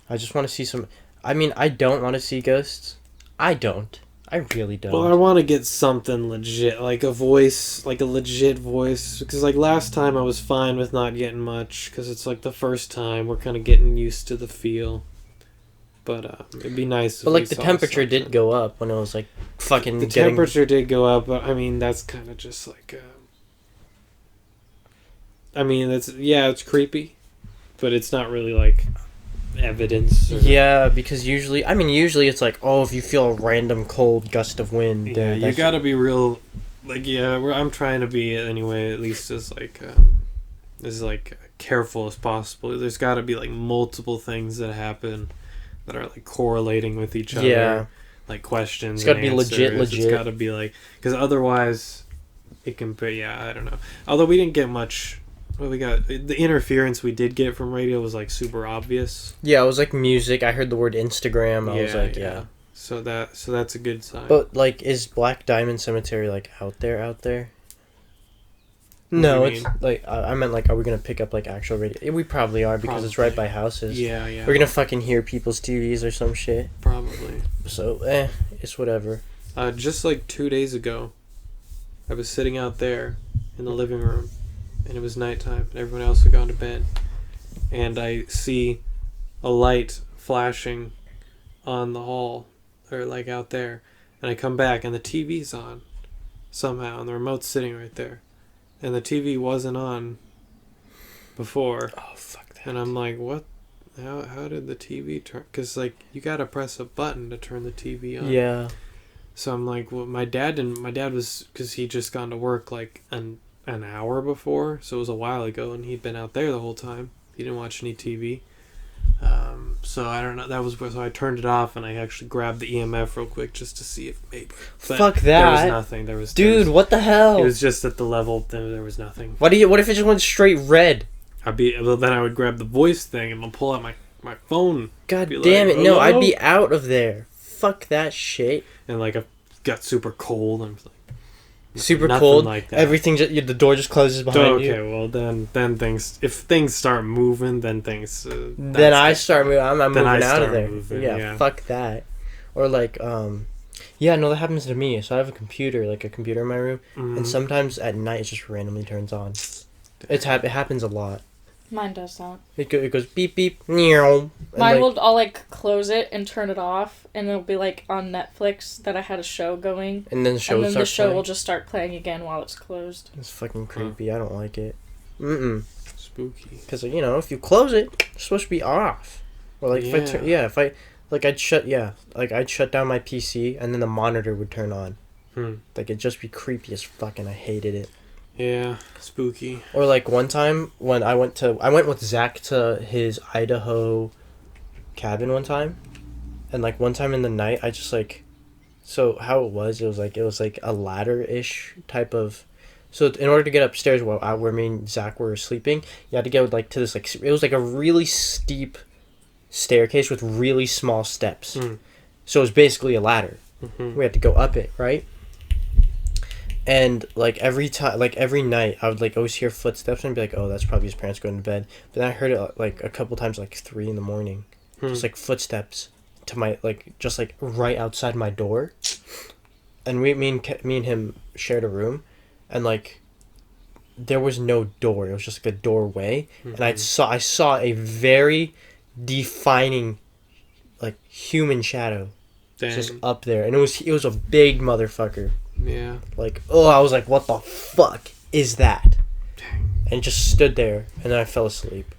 I just want to see some. I mean, I don't want to see ghosts. I don't. I really don't. Well, I want to get something legit, like a voice, like a legit voice. Because, like, last time I was fine with not getting much, because it's, like, the first time. We're kind of getting used to the feel. But it'd be nice if But, like, we the saw temperature something. did go up when it was, like, fucking The temperature did go up, but, I mean, that's kind of just, like, I mean, it's creepy. But it's not really, like, evidence. Yeah, because usually it's like, oh, if you feel a random cold gust of wind. Yeah, you gotta be real. Like, yeah, I'm trying to be anyway, at least as careful as possible. There's got to be like multiple things that happen that are like correlating with each other. Yeah, like questions. It's got to be legit. It's got to be like, because otherwise, it can be. Yeah, I don't know. Although we didn't get much. Well, we got the interference we did get from radio was like super obvious. Yeah, it was like music. I heard the word Instagram. I was like, yeah. So that's a good sign. But like, is Black Diamond Cemetery like out there? No, it's like I meant like, are we gonna pick up like actual radio? We probably are because it's right by houses. Yeah. We're gonna fucking hear people's TVs or some shit. Probably. So it's whatever. Just like 2 days ago, I was sitting out there in the living room. And it was nighttime, and everyone else had gone to bed. And I see a light flashing on the hall, or like out there. And I come back, and the TV's on somehow, and the remote's sitting right there. And the TV wasn't on before. Oh, fuck that. And I'm like, what? How did the TV turn? Because, like, you gotta press a button to turn the TV on. Yeah. So I'm like, well, my dad was, because he'd just gone to work, like, an hour before, so it was a while ago, and he'd been out there the whole time. He didn't watch any TV. So I don't know. So I turned it off, and I actually grabbed the EMF real quick just to see if maybe. Fuck that. There was nothing. Dude, what the hell? It was just at the level. There was nothing. What if it just went straight red? Then I would grab the voice thing and I'll pull out my phone. God damn it! No, I'd be out of there. Fuck that shit. And like I got super cold. I'm like. Super cold. Like that. Everything. The door just closes behind you. Okay, well then things. If things start moving, then things. Then I start moving. I'm moving out of there. Yeah, fuck that. Or like, yeah, no, that happens to me. So I have a computer in my room, and sometimes at night it just randomly turns on. It happens a lot. Mine does that. It goes beep beep. Mine I'll like close it and turn it off, and it'll be like on Netflix that I had a show going, and then the show will just start playing again while it's closed. It's fucking creepy. I don't like it. Spooky. Because if you close it, it's supposed to be off. Or like I'd shut down my PC and then the monitor would turn on. Like it'd just be creepy as fuck, and I hated it. Yeah, spooky. Or like one time when I went with Zach to his Idaho cabin one time, and like one time in the night I just like, so how it was like a ladder-ish type of, so in order to get upstairs where me and Zach were sleeping, you had to go like to this like, it was like a really steep staircase with really small steps. So it was basically a ladder. We had to go up it, right? And like every night I would like always hear footsteps and be like, oh, that's probably his parents going to bed. But then I heard it like a couple times, like 3 a.m, just like footsteps to my just like right outside my door. And me and him shared a room, and like there was no door. It was just like a doorway, and I saw a very defining like human shadow. Dang. Just up there, and it was a big motherfucker. Yeah. Like, I was like, what the fuck is that? Dang. And just stood there, and then I fell asleep.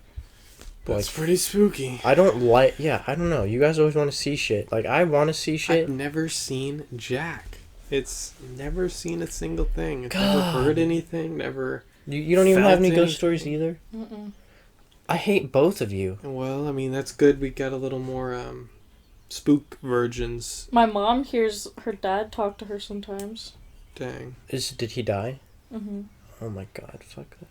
That's pretty spooky. I don't know. You guys always want to see shit. Like, I want to see shit. I've never seen Jack. It's never seen a single thing. I've never heard anything, never... You don't even have any ghost stories either? Mm-mm. I hate both of you. Well, I mean, that's good. We got a little more, spook virgins. My mom hears her dad talk to her sometimes. Dang. Did he die? Mm-hmm. Oh my god, fuck that.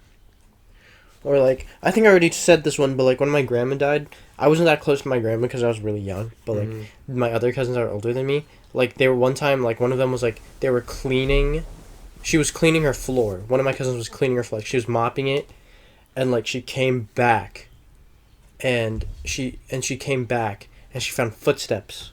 Or like, I think I already said this one, but like when my grandma died, I wasn't that close to my grandma because I was really young. But like, my other cousins are older than me. Like, they were one time, like one of them was like, they were cleaning. She was cleaning her floor. One of my cousins was cleaning her floor. Like, she was mopping it, and like she came back, and she came back, and she found footsteps,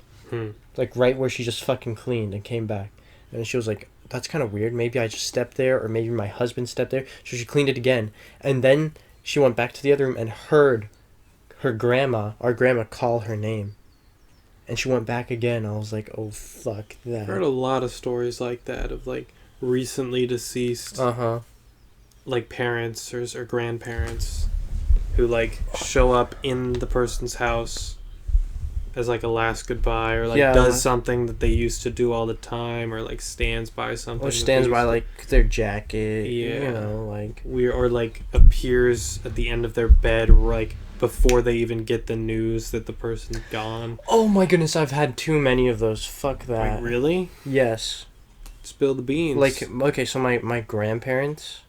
like right where she just fucking cleaned and came back, and she was like, that's kind of weird. Maybe I just stepped there, or maybe my husband stepped there. So she cleaned it again. And then she went back to the other room and heard our grandma call her name. And she went back again. I was like, oh, fuck that. I've heard a lot of stories like that of, like, recently deceased, like, parents or grandparents who, like, show up in the person's house as like a last goodbye, or like does something that they used to do all the time, or like stands by something, or stands by like their jacket, you know, like or like appears at the end of their bed, like before they even get the news that the person's gone. Oh my goodness, I've had too many of those. Fuck that. Like, really? Yes. Spill the beans. Like, okay, so my grandparents,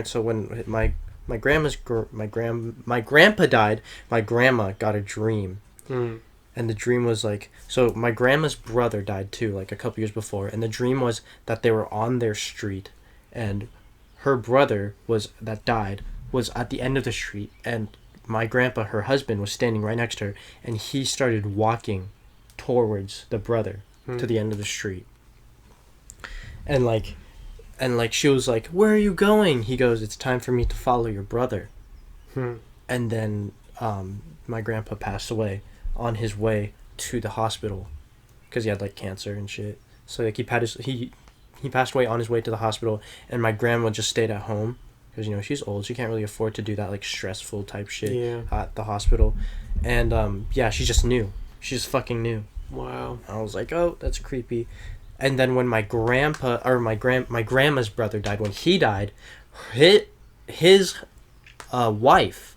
so when my grandpa died, my grandma got a dream. And the dream was like, so my grandma's brother died too, like a couple years before, and the dream was that they were on their street, and her brother that died was at the end of the street, and my grandpa, her husband, was standing right next to her, and he started walking towards the brother to the end of the street, and like she was like, where are you going? He goes, it's time for me to follow your brother. And then my grandpa passed away on his way to the hospital because he had like cancer and shit. So like he passed away on his way to the hospital, and my grandma just stayed at home because, you know, she's old, she can't really afford to do that like stressful type shit at the hospital. And she just fucking knew. Wow. I was like, oh, that's creepy. And then when my grandma's brother died, when he died, his wife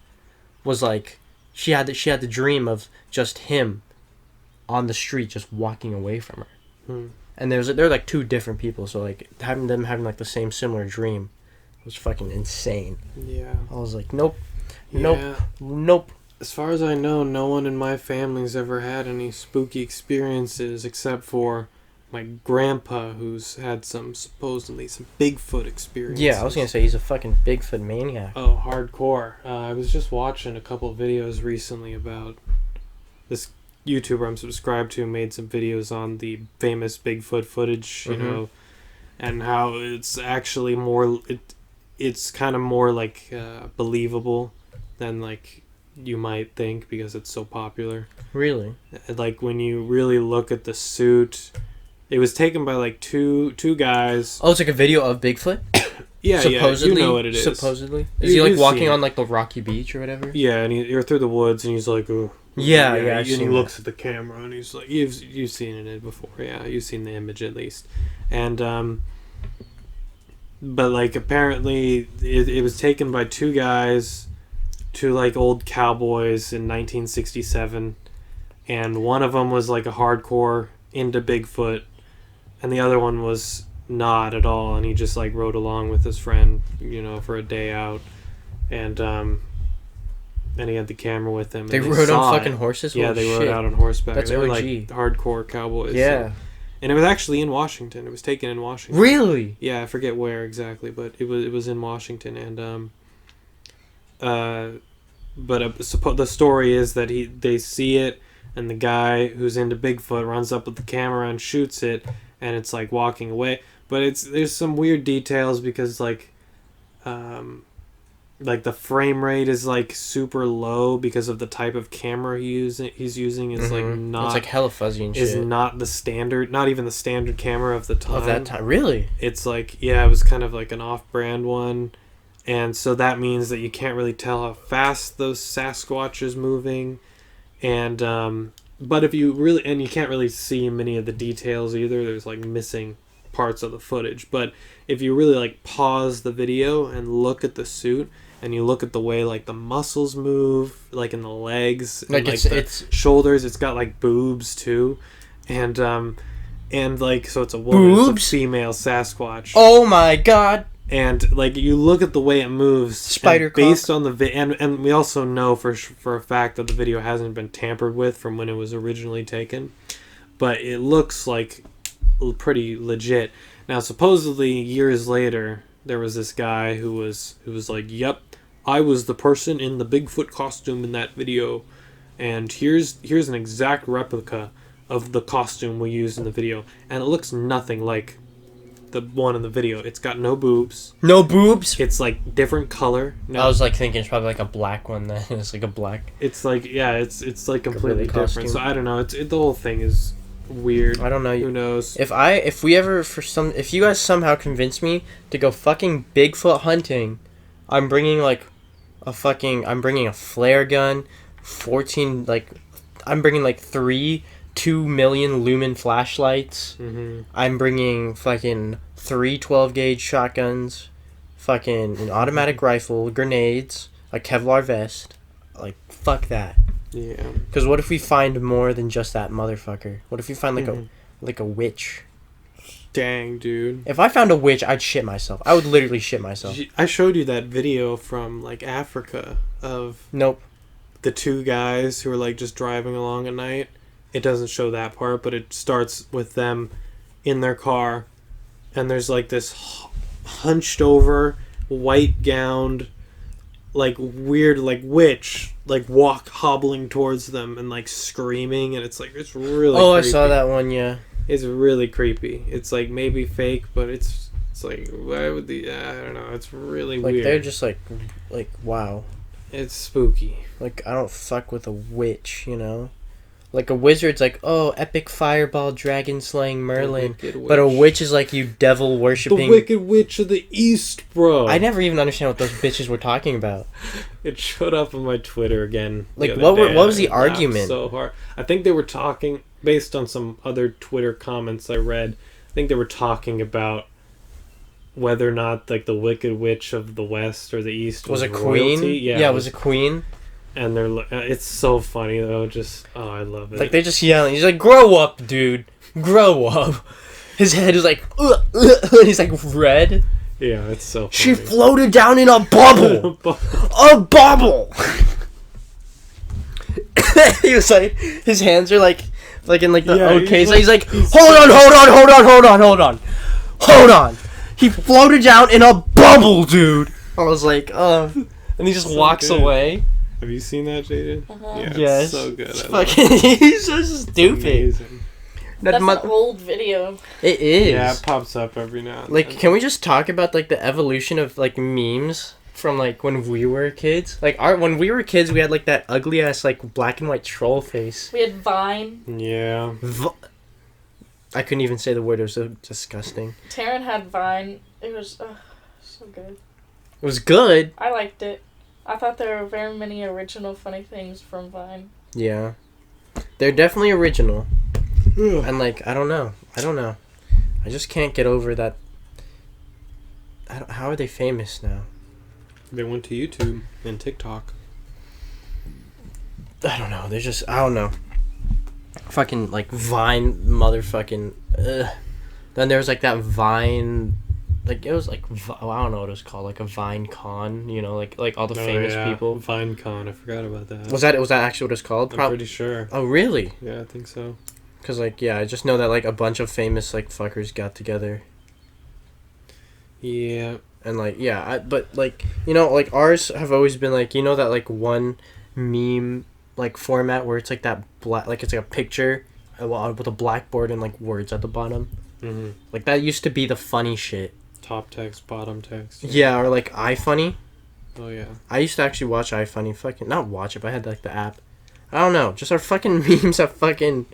was like, she had the dream of just him on the street just walking away from her. And they're like two different people, so like having like the same similar dream was fucking insane. Yeah. I was like, nope. As far as I know, no one in my family's ever had any spooky experiences except for my grandpa, who's had supposedly some Bigfoot experiences. Yeah, I was gonna say he's a fucking Bigfoot maniac. Oh, hardcore. I was just watching a couple of videos recently about this YouTuber I'm subscribed to, made some videos on the famous Bigfoot footage, you know, and how it's actually it's kind of more like believable than like you might think, because it's so popular. Really? Like when you really look at the suit. It was taken by like two guys. Oh, it's like a video of Bigfoot? Supposedly, you know what it is. Supposedly. Is he like walking on like the rocky beach or whatever? Yeah, and you're through the woods, and he's like, oh. Yeah. And he looks at the camera, and he's like, you've seen it before. Yeah, you've seen the image at least. And, but like apparently it was taken by two guys, two like old cowboys in 1967. And one of them was like a hardcore into Bigfoot, and the other one was not at all, and he just like rode along with his friend, you know, for a day out, and he had the camera with him. They rode on fucking horses? Yeah, they rode out on horseback. They were like hardcore cowboys. Yeah. And it was actually in Washington. It was taken in Washington. Really? Yeah, I forget where exactly, but it was in Washington, and the story is that they see it, and the guy who's into Bigfoot runs up with the camera and shoots it, and it's like walking away. But there's some weird details because like the frame rate is like super low because of the type of camera he's using. It's like not. It's like hella fuzzy and shit. Is not the standard, not even the standard camera of the time. Of that time, really? It's like, yeah, it was kind of like an off-brand one, and so that means that you can't really tell how fast those Sasquatch is moving. And but if you really, and you can't really see many of the details either, there's like missing parts of the footage. But if you really like pause the video and look at the suit and you look at the way like the muscles move, like in the legs, like, and, it's shoulders. It's got like boobs too, and like so it's a woman, boobs? It's a female Sasquatch. Oh my god! And like you look at the way it moves, Spider based on the and we also know for a fact that the video hasn't been tampered with from when it was originally taken, but it looks like pretty legit. Now supposedly years later there was this guy who was like, "Yep, I was the person in the Bigfoot costume in that video, and here's an exact replica of the costume we used in the video, and it looks nothing like the one in the video. It's got no boobs. No boobs? It's like different color. No. I was like thinking it's probably like a black one then. It's like a black. It's like, yeah, it's like completely costume. different. So I don't know. The whole thing is weird. I don't know. Who knows? If you guys somehow convince me to go fucking Bigfoot hunting, I'm bringing a flare gun, I'm bringing like 2 million lumen flashlights. Mm-hmm. I'm bringing fucking 3 12-gauge shotguns, fucking an automatic rifle, grenades, a Kevlar vest. Like, fuck that. Yeah. Because what if we find more than just that motherfucker? What if we find like a witch? Dang, dude. If I found a witch, I'd shit myself. I would literally shit myself. I showed you that video from like Africa of Nope. the 2 guys who are like just driving along at night. It doesn't show that part, but it starts with them in their car, and there's like this hunched over, white gowned, like weird, like witch, like hobbling towards them and like screaming, and it's really Oh, creepy. I saw that one, yeah. It's really creepy. It's like maybe fake, but it's like, why would I don't know. It's really like, weird. they're just like wow. It's spooky. Like, I don't fuck with a witch, you know? Like, a wizard's like, oh, epic fireball, dragon slaying Merlin. But a witch is like, you devil worshipping. The Wicked Witch of the East, bro. I never even understand what those bitches were talking about. It showed up on my Twitter again. Like, what was the argument? So hard. I think they were talking, based on some other Twitter comments I read, I think they were talking about whether or not, like, the Wicked Witch of the West or the East was a royalty. queen? Yeah, it was a queen. And it's so funny, though. Just, I love it. Like, they're just yelling. He's like, grow up, dude. Grow up. His head is like, he's like red. Yeah, it's so funny. She floated down in a bubble. A bubble. He was like, his hands are like in like the okay. So he's like, hold on. He floated down in a bubble, dude. I was like, and he just walks away. Have you seen that, Jaedin? Uh-huh. Yeah, yes. It's so good. It's fucking, he's so stupid. That's an old video. It is. Yeah, it pops up every now and like, then. can we just talk about like the evolution of like memes from like when we were kids? Like, when we were kids, we had like that ugly ass like black and white troll face. We had Vine. Yeah. I couldn't even say the word. It was so disgusting. Taryn had Vine. It was so good. It was good. I liked it. I thought there were very many original funny things from Vine. Yeah. They're definitely original. And like, I don't know. I just can't get over that. How are they famous now? They went to YouTube and TikTok. I don't know. They're just, I don't know. Fucking like Vine motherfucking. Then there was like that Vine. Like, it was like, I don't know what it was called, like a Vine Con, you know, like all the famous people. Vine Con, I forgot about that. Was that actually what it's called? I'm pretty sure. Oh, really? Yeah, I think so. Because, like, yeah, I just know that, like, a bunch of famous, like, fuckers got together. Yeah. And, like, yeah, but, like, you know, like, ours have always been, like, you know that, like, one meme, like, format where it's, like, that black, like, it's, like, a picture with a blackboard and, like, words at the bottom? Mm-hmm. Like, that used to be the funny shit. Top text, bottom text. Yeah, or, like, iFunny. Oh, yeah. I used to actually watch iFunny. Fucking, not watch it, but I had, like, the app. I don't know. Just our fucking memes have fucking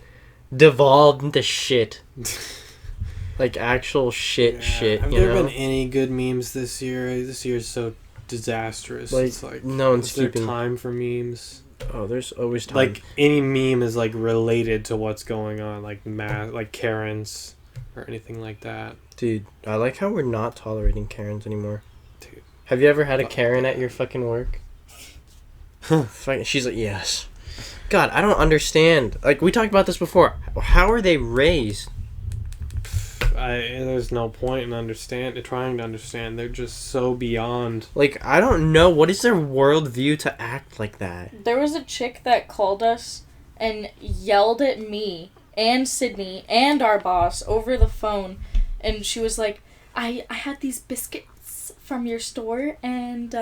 devolved into shit. Like, actual shit. Have there been any good memes this year? This year's so disastrous. Like, it's like, no one's is there keeping time for memes? Oh, there's always time. Like, any meme is, like, related to what's going on. Like, like Karens or anything like that. Dude, I like how we're not tolerating Karens anymore. Dude. Have you ever had a Karen at your fucking work? She's like, yes. God, I don't understand. Like, we talked about this before. How are they raised? There's no point in trying to understand. They're just so beyond. Like, I don't know. What is their worldview to act like that? There was a chick that called us and yelled at me and Sydney and our boss over the phone. And she was like, I had these biscuits from your store and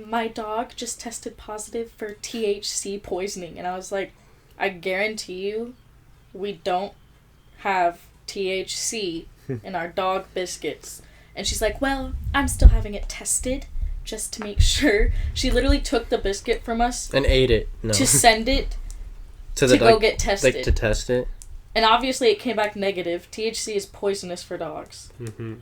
my dog just tested positive for THC poisoning. And I was like, I guarantee you we don't have THC in our dog biscuits. And she's like, well, I'm still having it tested just to make sure. She literally took the biscuit from us and ate it. No. To send it to go get tested. Like, to test it. And obviously it came back negative. THC is poisonous for dogs. Mm-hmm.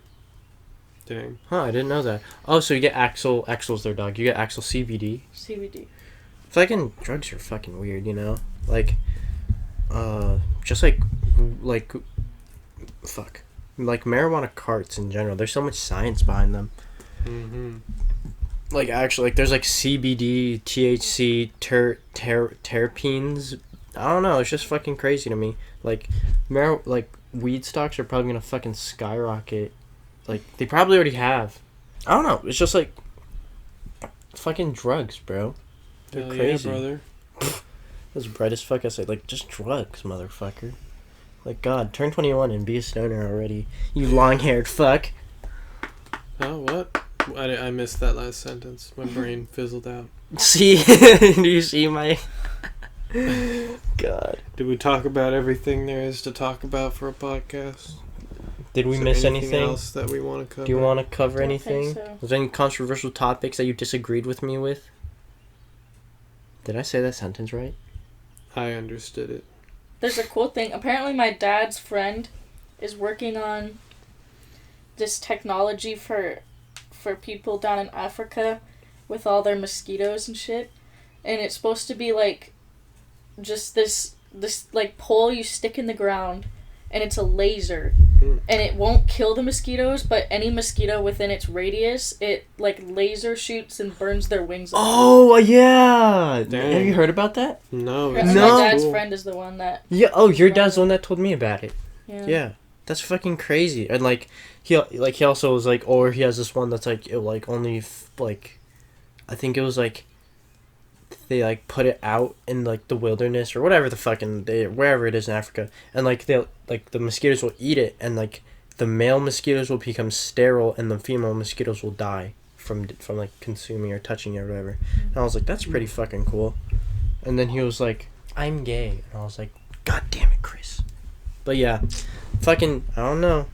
Dang. Huh, I didn't know that. Oh, so you get Axel. Axel's their dog. You get Axel CBD. CBD. Fucking drugs are fucking weird, you know? Like, just like, fuck. Like, marijuana carts in general. There's so much science behind them. Mm-hmm. Like, actually, like, there's, like, CBD, THC, terpenes. I don't know. It's just fucking crazy to me. Like, weed stocks are probably gonna fucking skyrocket. Like, they probably already have. I don't know. It's just, like, fucking drugs, bro. They're crazy. Yeah, brother. That's bright as fuck. I said, like, just drugs, motherfucker. Like, God, turn 21 and be a stoner already. You long-haired fuck. Oh, what? I missed that last sentence. My brain fizzled out. See? Do you see my... God. Did we talk about everything there is to talk about for a podcast? Did we miss anything else that we want to cover? Do you want to cover anything? So. Was there any controversial topics that you disagreed with me with? Did I say that sentence right? I understood it. There's a cool thing. Apparently my dad's friend is working on this technology for people down in Africa with all their mosquitoes and shit. And it's supposed to be like just this like pole you stick in the ground and it's a laser. And it won't kill the mosquitoes, but any mosquito within its radius, it like laser shoots and burns their wings off. Oh, yeah! Dang. Have you heard about that? No. My dad's friend is the one that... Yeah, oh, your dad's the one that told me about it. Yeah. That's fucking crazy. And like he also was like, or he has this one that's like, it like only like, I think it was like, they like put it out in like the wilderness or whatever the fucking wherever it is in Africa, and like they'll like the mosquitoes will eat it, and like the male mosquitoes will become sterile and the female mosquitoes will die from like consuming or touching it or whatever. And I was like, that's pretty fucking cool. And then he was like, I'm gay, and I was like, God damn it, Chris. But yeah, fucking I don't know.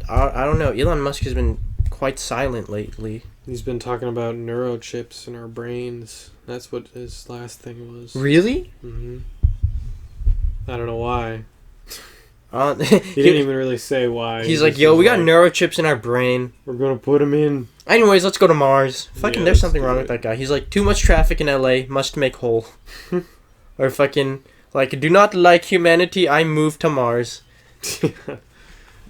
I don't know. Elon Musk has been quite silent lately. He's been talking about neurochips in our brains. That's what his last thing was. Really? Mm-hmm. I don't know why. He didn't even really say why. He's like, yo, we got neurochips in our brain. We're going to put them in. Anyways, let's go to Mars. Fucking, Yeah, there's something let's wrong do with that guy. He's like, too much traffic in LA, must make whole. Or fucking, like, do not like humanity, I move to Mars.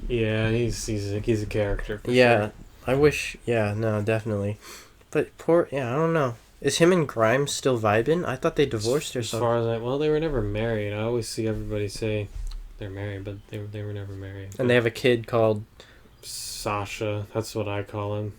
Yeah, he's a character. Yeah, sure. I wish, yeah, no, definitely. But I don't know. Is him and Grimes still vibing? I thought they divorced or something. As far as they were never married. I always see everybody say they're married, but they were never married. And they have a kid called Sasha. That's what I call him.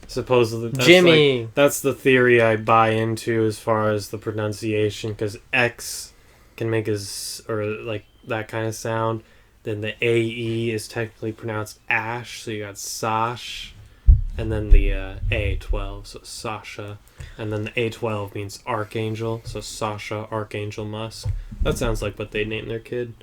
Supposedly, Jimmy. That's the theory I buy into as far as the pronunciation, because X can make or like that kind of sound. Then the AE is technically pronounced Ash, so you got Sash. And then the A12, so Sasha. And then the A12 means Archangel, so Sasha, Archangel Musk. That sounds like what they named their kid.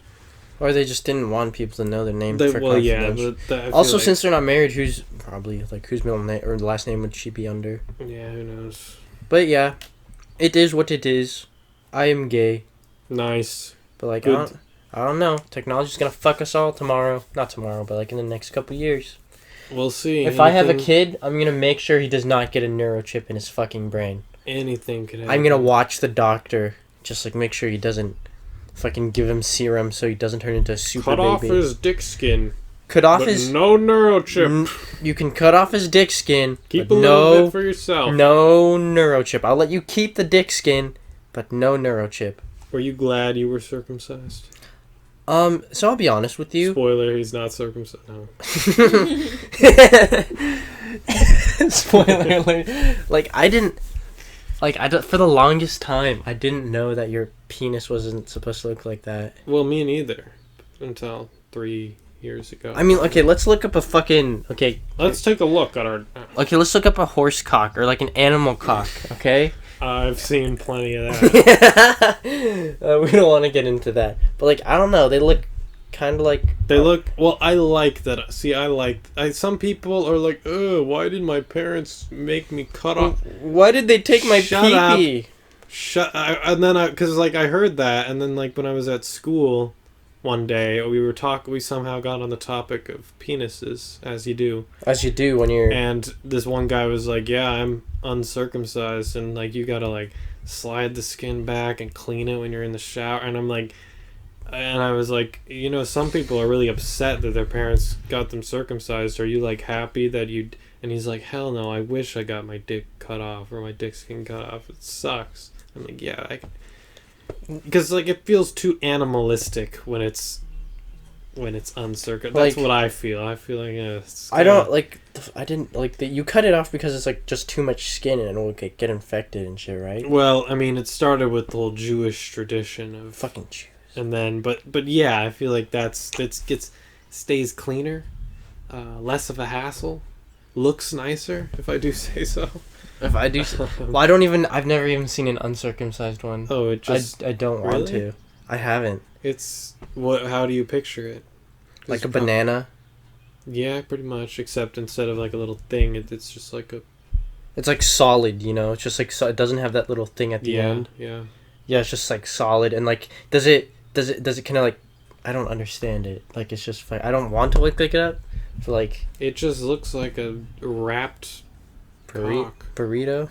Or they just didn't want people to know their name for confidential. But also, since they're not married, whose middle name or last name would she be under? Yeah, who knows? But yeah, it is what it is. I am gay. Nice. But like, Good. I don't know. Technology's gonna fuck us all tomorrow. Not tomorrow, but like in the next couple years. We'll see. If I have a kid, I'm gonna make sure he does not get a neurochip in his fucking brain. Anything could happen. I'm gonna watch the doctor, just like make sure he doesn't fucking give him serum so he doesn't turn into a super Cut baby. off his dick skin. cut off but his... no neurochip. You can cut off his dick skin. Keep a little bit for yourself. No neurochip. I'll let you keep the dick skin, but no neurochip. Were you glad you were circumcised? So I'll be honest with you. Spoiler, he's not circumcised. No. Spoiler alert. Like, I didn't... Like, for the longest time, I didn't know that your penis wasn't supposed to look like that. Well, me neither. Until 3 years ago. I mean, okay, let's look up a fucking... Okay. Let's take a look at our... Okay, let's look up a horse cock, or like an animal cock, okay? I've seen plenty of that. We don't want to get into that. But, like, I don't know, they look kind of like... They look... Well, I like that. See, some people are like, ugh, why did my parents make me cut off... Why did they take my pee-pee? And then because like I heard that, and then like when I was at school one day, we somehow got on the topic of penises, as you do when you're... And this one guy was like, yeah, I'm uncircumcised, and like you gotta like slide the skin back and clean it when you're in the shower. And I was like, some people are really upset that their parents got them circumcised. Are you like happy that you... And he's like, hell no, I wish I got my dick cut off or my dick skin cut off. It sucks. I'm like, yeah, because like it feels too animalistic when it's uncircumcised. That's what I feel. I feel like I don't like. I didn't like that. You cut it off because it's like just too much skin and it'll get infected and shit, right? Well, I mean, it started with the whole Jewish tradition of fucking Jews, and then but yeah, I feel like stays cleaner, less of a hassle, looks nicer if I do say so. If I do, well, I've never even seen an uncircumcised one. Oh, it just... I don't want to. I haven't. It's... How do you picture it? Like a banana? Yeah, pretty much, except instead of like a little thing, it's just like a... It's like solid, It's just like, it doesn't have that little thing at the end. Yeah. Yeah, it's just like solid, and like, does it kind of like... I don't understand it. Like, it's just like, I don't want to pick it up, but like... It just looks like a wrapped... burrito?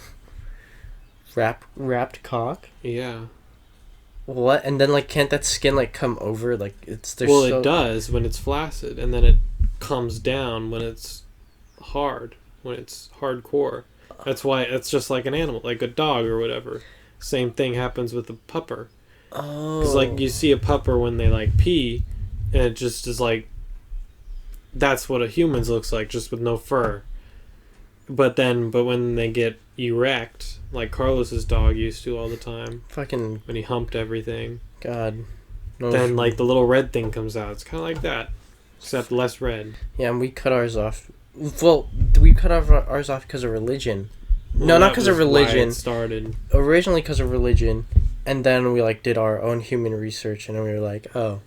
Wrapped cock? Yeah. What? And then, like, can't that skin, like, come over? Like, it does when it's flaccid, and then it comes down when it's hard, when it's hardcore. That's why it's just like an animal, like a dog or whatever. Same thing happens with a pupper. Oh. Because, like, you see a pupper when they, like, pee, and it just is like... That's what a human's looks like, just with no fur. But when they get erect, like Carlos's dog used to all the time, fucking when he humped everything, God, no, then like the little red thing comes out. It's kind of like that, except less red. Yeah, and we cut ours off. Well, we cut ours off because of religion. Well, no, not because of religion. Why it started originally because of religion, and then we like did our own human research, and then we were like, oh,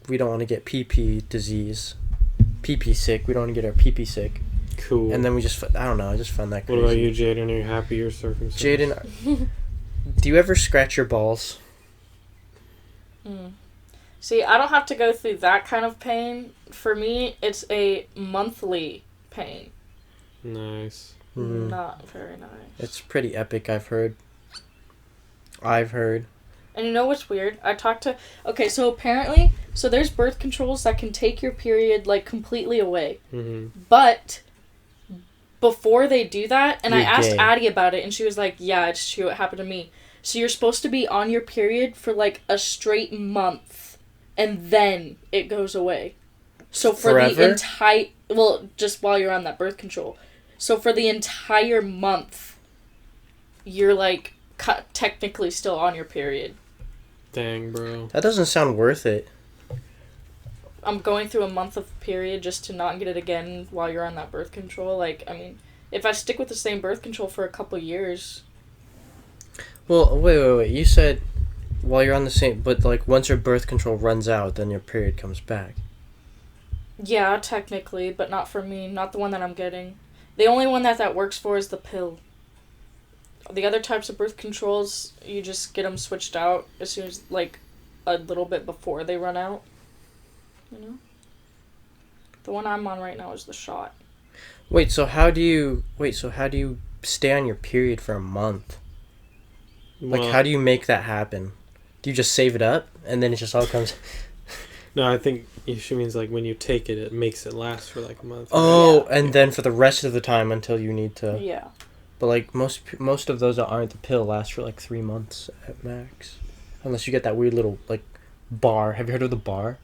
we don't want to get pee disease, pee sick. We don't want to get our pee sick. Cool. And then we just, I don't know, I just found that crazy. What about you, Jaedin? Are you happy you're circumcised? Jaedin, do you ever scratch your balls? See, I don't have to go through that kind of pain. For me, it's a monthly pain. Nice. Mm-hmm. Not very nice. It's pretty epic, I've heard. And you know what's weird? Okay, so apparently, there's birth controls that can take your period, like, completely away. Mm-hmm. But before they do that, and I asked gay. Addie about it, and she was like, yeah, it's true, it happened to me. So you're supposed to be on your period for, like, a straight month, and then it goes away. So for Forever? the entire... Well, just while you're on that birth control. So for the entire month, you're, like, technically still on your period. Dang, bro. That doesn't sound worth it. I'm going through a month of period just to not get it again while you're on that birth control. Like, I mean, if I stick with the same birth control for a couple years... Well, wait. You said while you're on the same... But, like, once your birth control runs out, then your period comes back. Yeah, technically, but not for me. Not the one that I'm getting. The only one that works for is the pill. The other types of birth controls, you just get them switched out as soon as, like, a little bit before they run out. You know? The one I'm on right now is the shot. So how do you stay on your period for a month? Like, how do you make that happen? Do you just save it up, and then it just all comes... No, I think she means like when you take it, it makes it last for like a month. Oh, and then for the rest of the time until you need to. Yeah. But like most of those that aren't the pill last for like 3 months at max, unless you get that weird little like bar. Have you heard of the bar?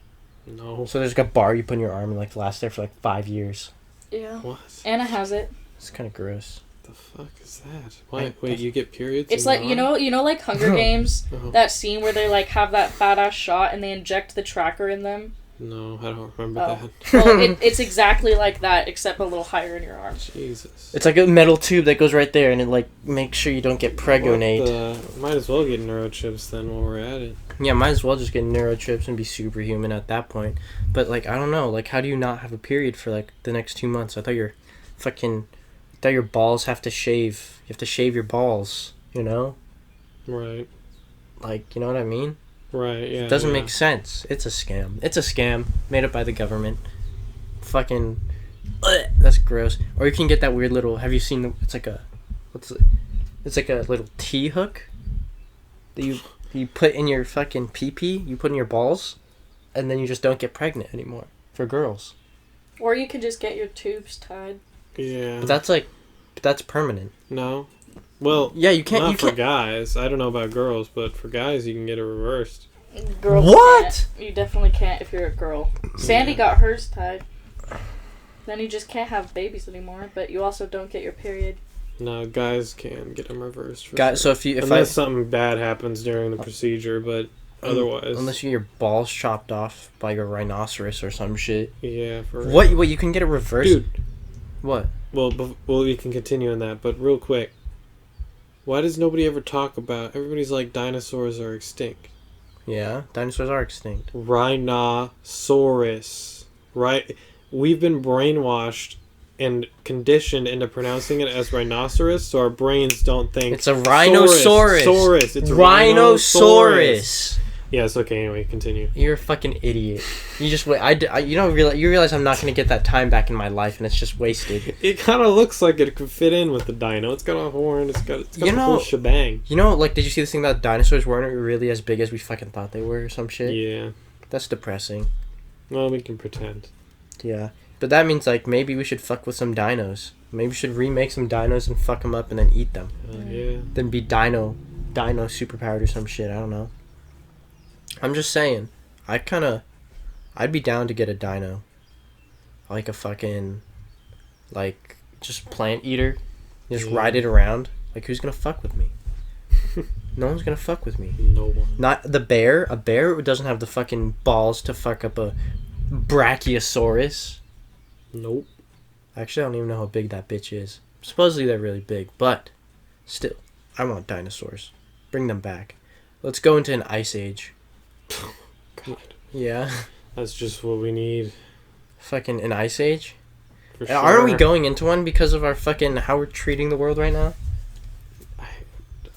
No. So there's like a bar you put in your arm and like lasts there for like 5 years. Yeah. What? Anna has it. It's kind of gross. The fuck is that? Wait, you get periods? It's like you know, like Hunger Games, that scene where they like have that fat ass shot and they inject the tracker in them. No, I don't remember that. Well, it's exactly like that, except a little higher in your arm. Jesus. It's like a metal tube that goes right there, and it like makes sure you don't get pregonate. Might as well get neurochips then while we're at it. Yeah, might as well just get neurochips and be superhuman at that point. But like, I don't know. Like, how do you not have a period for like the next 2 months? I thought your balls have to shave. You have to shave your balls. You know. Right. Like, you know what I mean? Right, yeah. It doesn't make sense. It's a scam. It's a scam made up by the government. Fucking... That's gross. Or you can get that weird little... Have you seen... It's like a... It's like a little T-hook that you put in your fucking pee-pee. You put in your balls. And then you just don't get pregnant anymore. For girls. Or you could just get your tubes tied. Yeah. But that's permanent. No. Well, yeah, you can't. Not for guys. I don't know about girls, but for guys, you can get it reversed. Girls what? Can't. You definitely can't if you're a girl. Sandy got hers tied. Then you just can't have babies anymore, but you also don't get your period. No, guys can get them reversed. Guys, sure. So if unless something bad happens during the procedure, but otherwise, unless you get your balls chopped off by a rhinoceros or some shit. Yeah. For what? You can get it reversed, dude. What? Well, we can continue on that, but real quick. Why does nobody ever talk about... Everybody's like, dinosaurs are extinct. Yeah, dinosaurs are extinct. Rhinoceros. Right? We've been brainwashed and conditioned into pronouncing it as rhinoceros, so our brains don't think... It's a rhinoceros. Saurus. It's rhinoceros. Yes, okay, anyway, continue. You're a fucking idiot. You just wait. You realize I'm not going to get that time back in my life, and it's just wasted. It kind of looks like it could fit in with the dino. It's got a horn. It's got the whole shebang. You know, like, did you see this thing about dinosaurs weren't really as big as we fucking thought they were or some shit? Yeah. That's depressing. Well, we can pretend. Yeah. But that means, like, maybe we should fuck with some dinos. Maybe we should remake some dinos and fuck them up and then eat them. Yeah. Then be dino superpowered or some shit. I don't know. I'm just saying, I'd be down to get a dino. Like a fucking, like, just plant eater. Just ride it around. Like, who's gonna fuck with me? No one's gonna fuck with me. No one. Not the bear. A bear doesn't have the fucking balls to fuck up a brachiosaurus. Nope. Actually, I don't even know how big that bitch is. Supposedly they're really big, but still, I want dinosaurs. Bring them back. Let's go into an ice age. God. Yeah. That's just what we need. Fucking an ice age? For sure. Aren't we going into one because of our fucking how we're treating the world right now?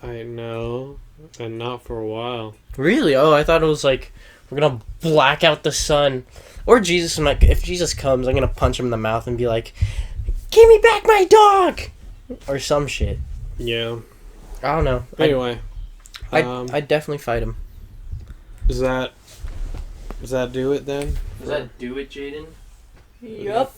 I know. And not for a while. Really? Oh, I thought it was like we're gonna black out the sun. Or Jesus, if Jesus comes, I'm gonna punch him in the mouth and be like, "Give me back my dog!" Or some shit. Yeah. I don't know. Anyway. I'd definitely fight him. Does that do it then? Does that do it, Jaedin? Yup.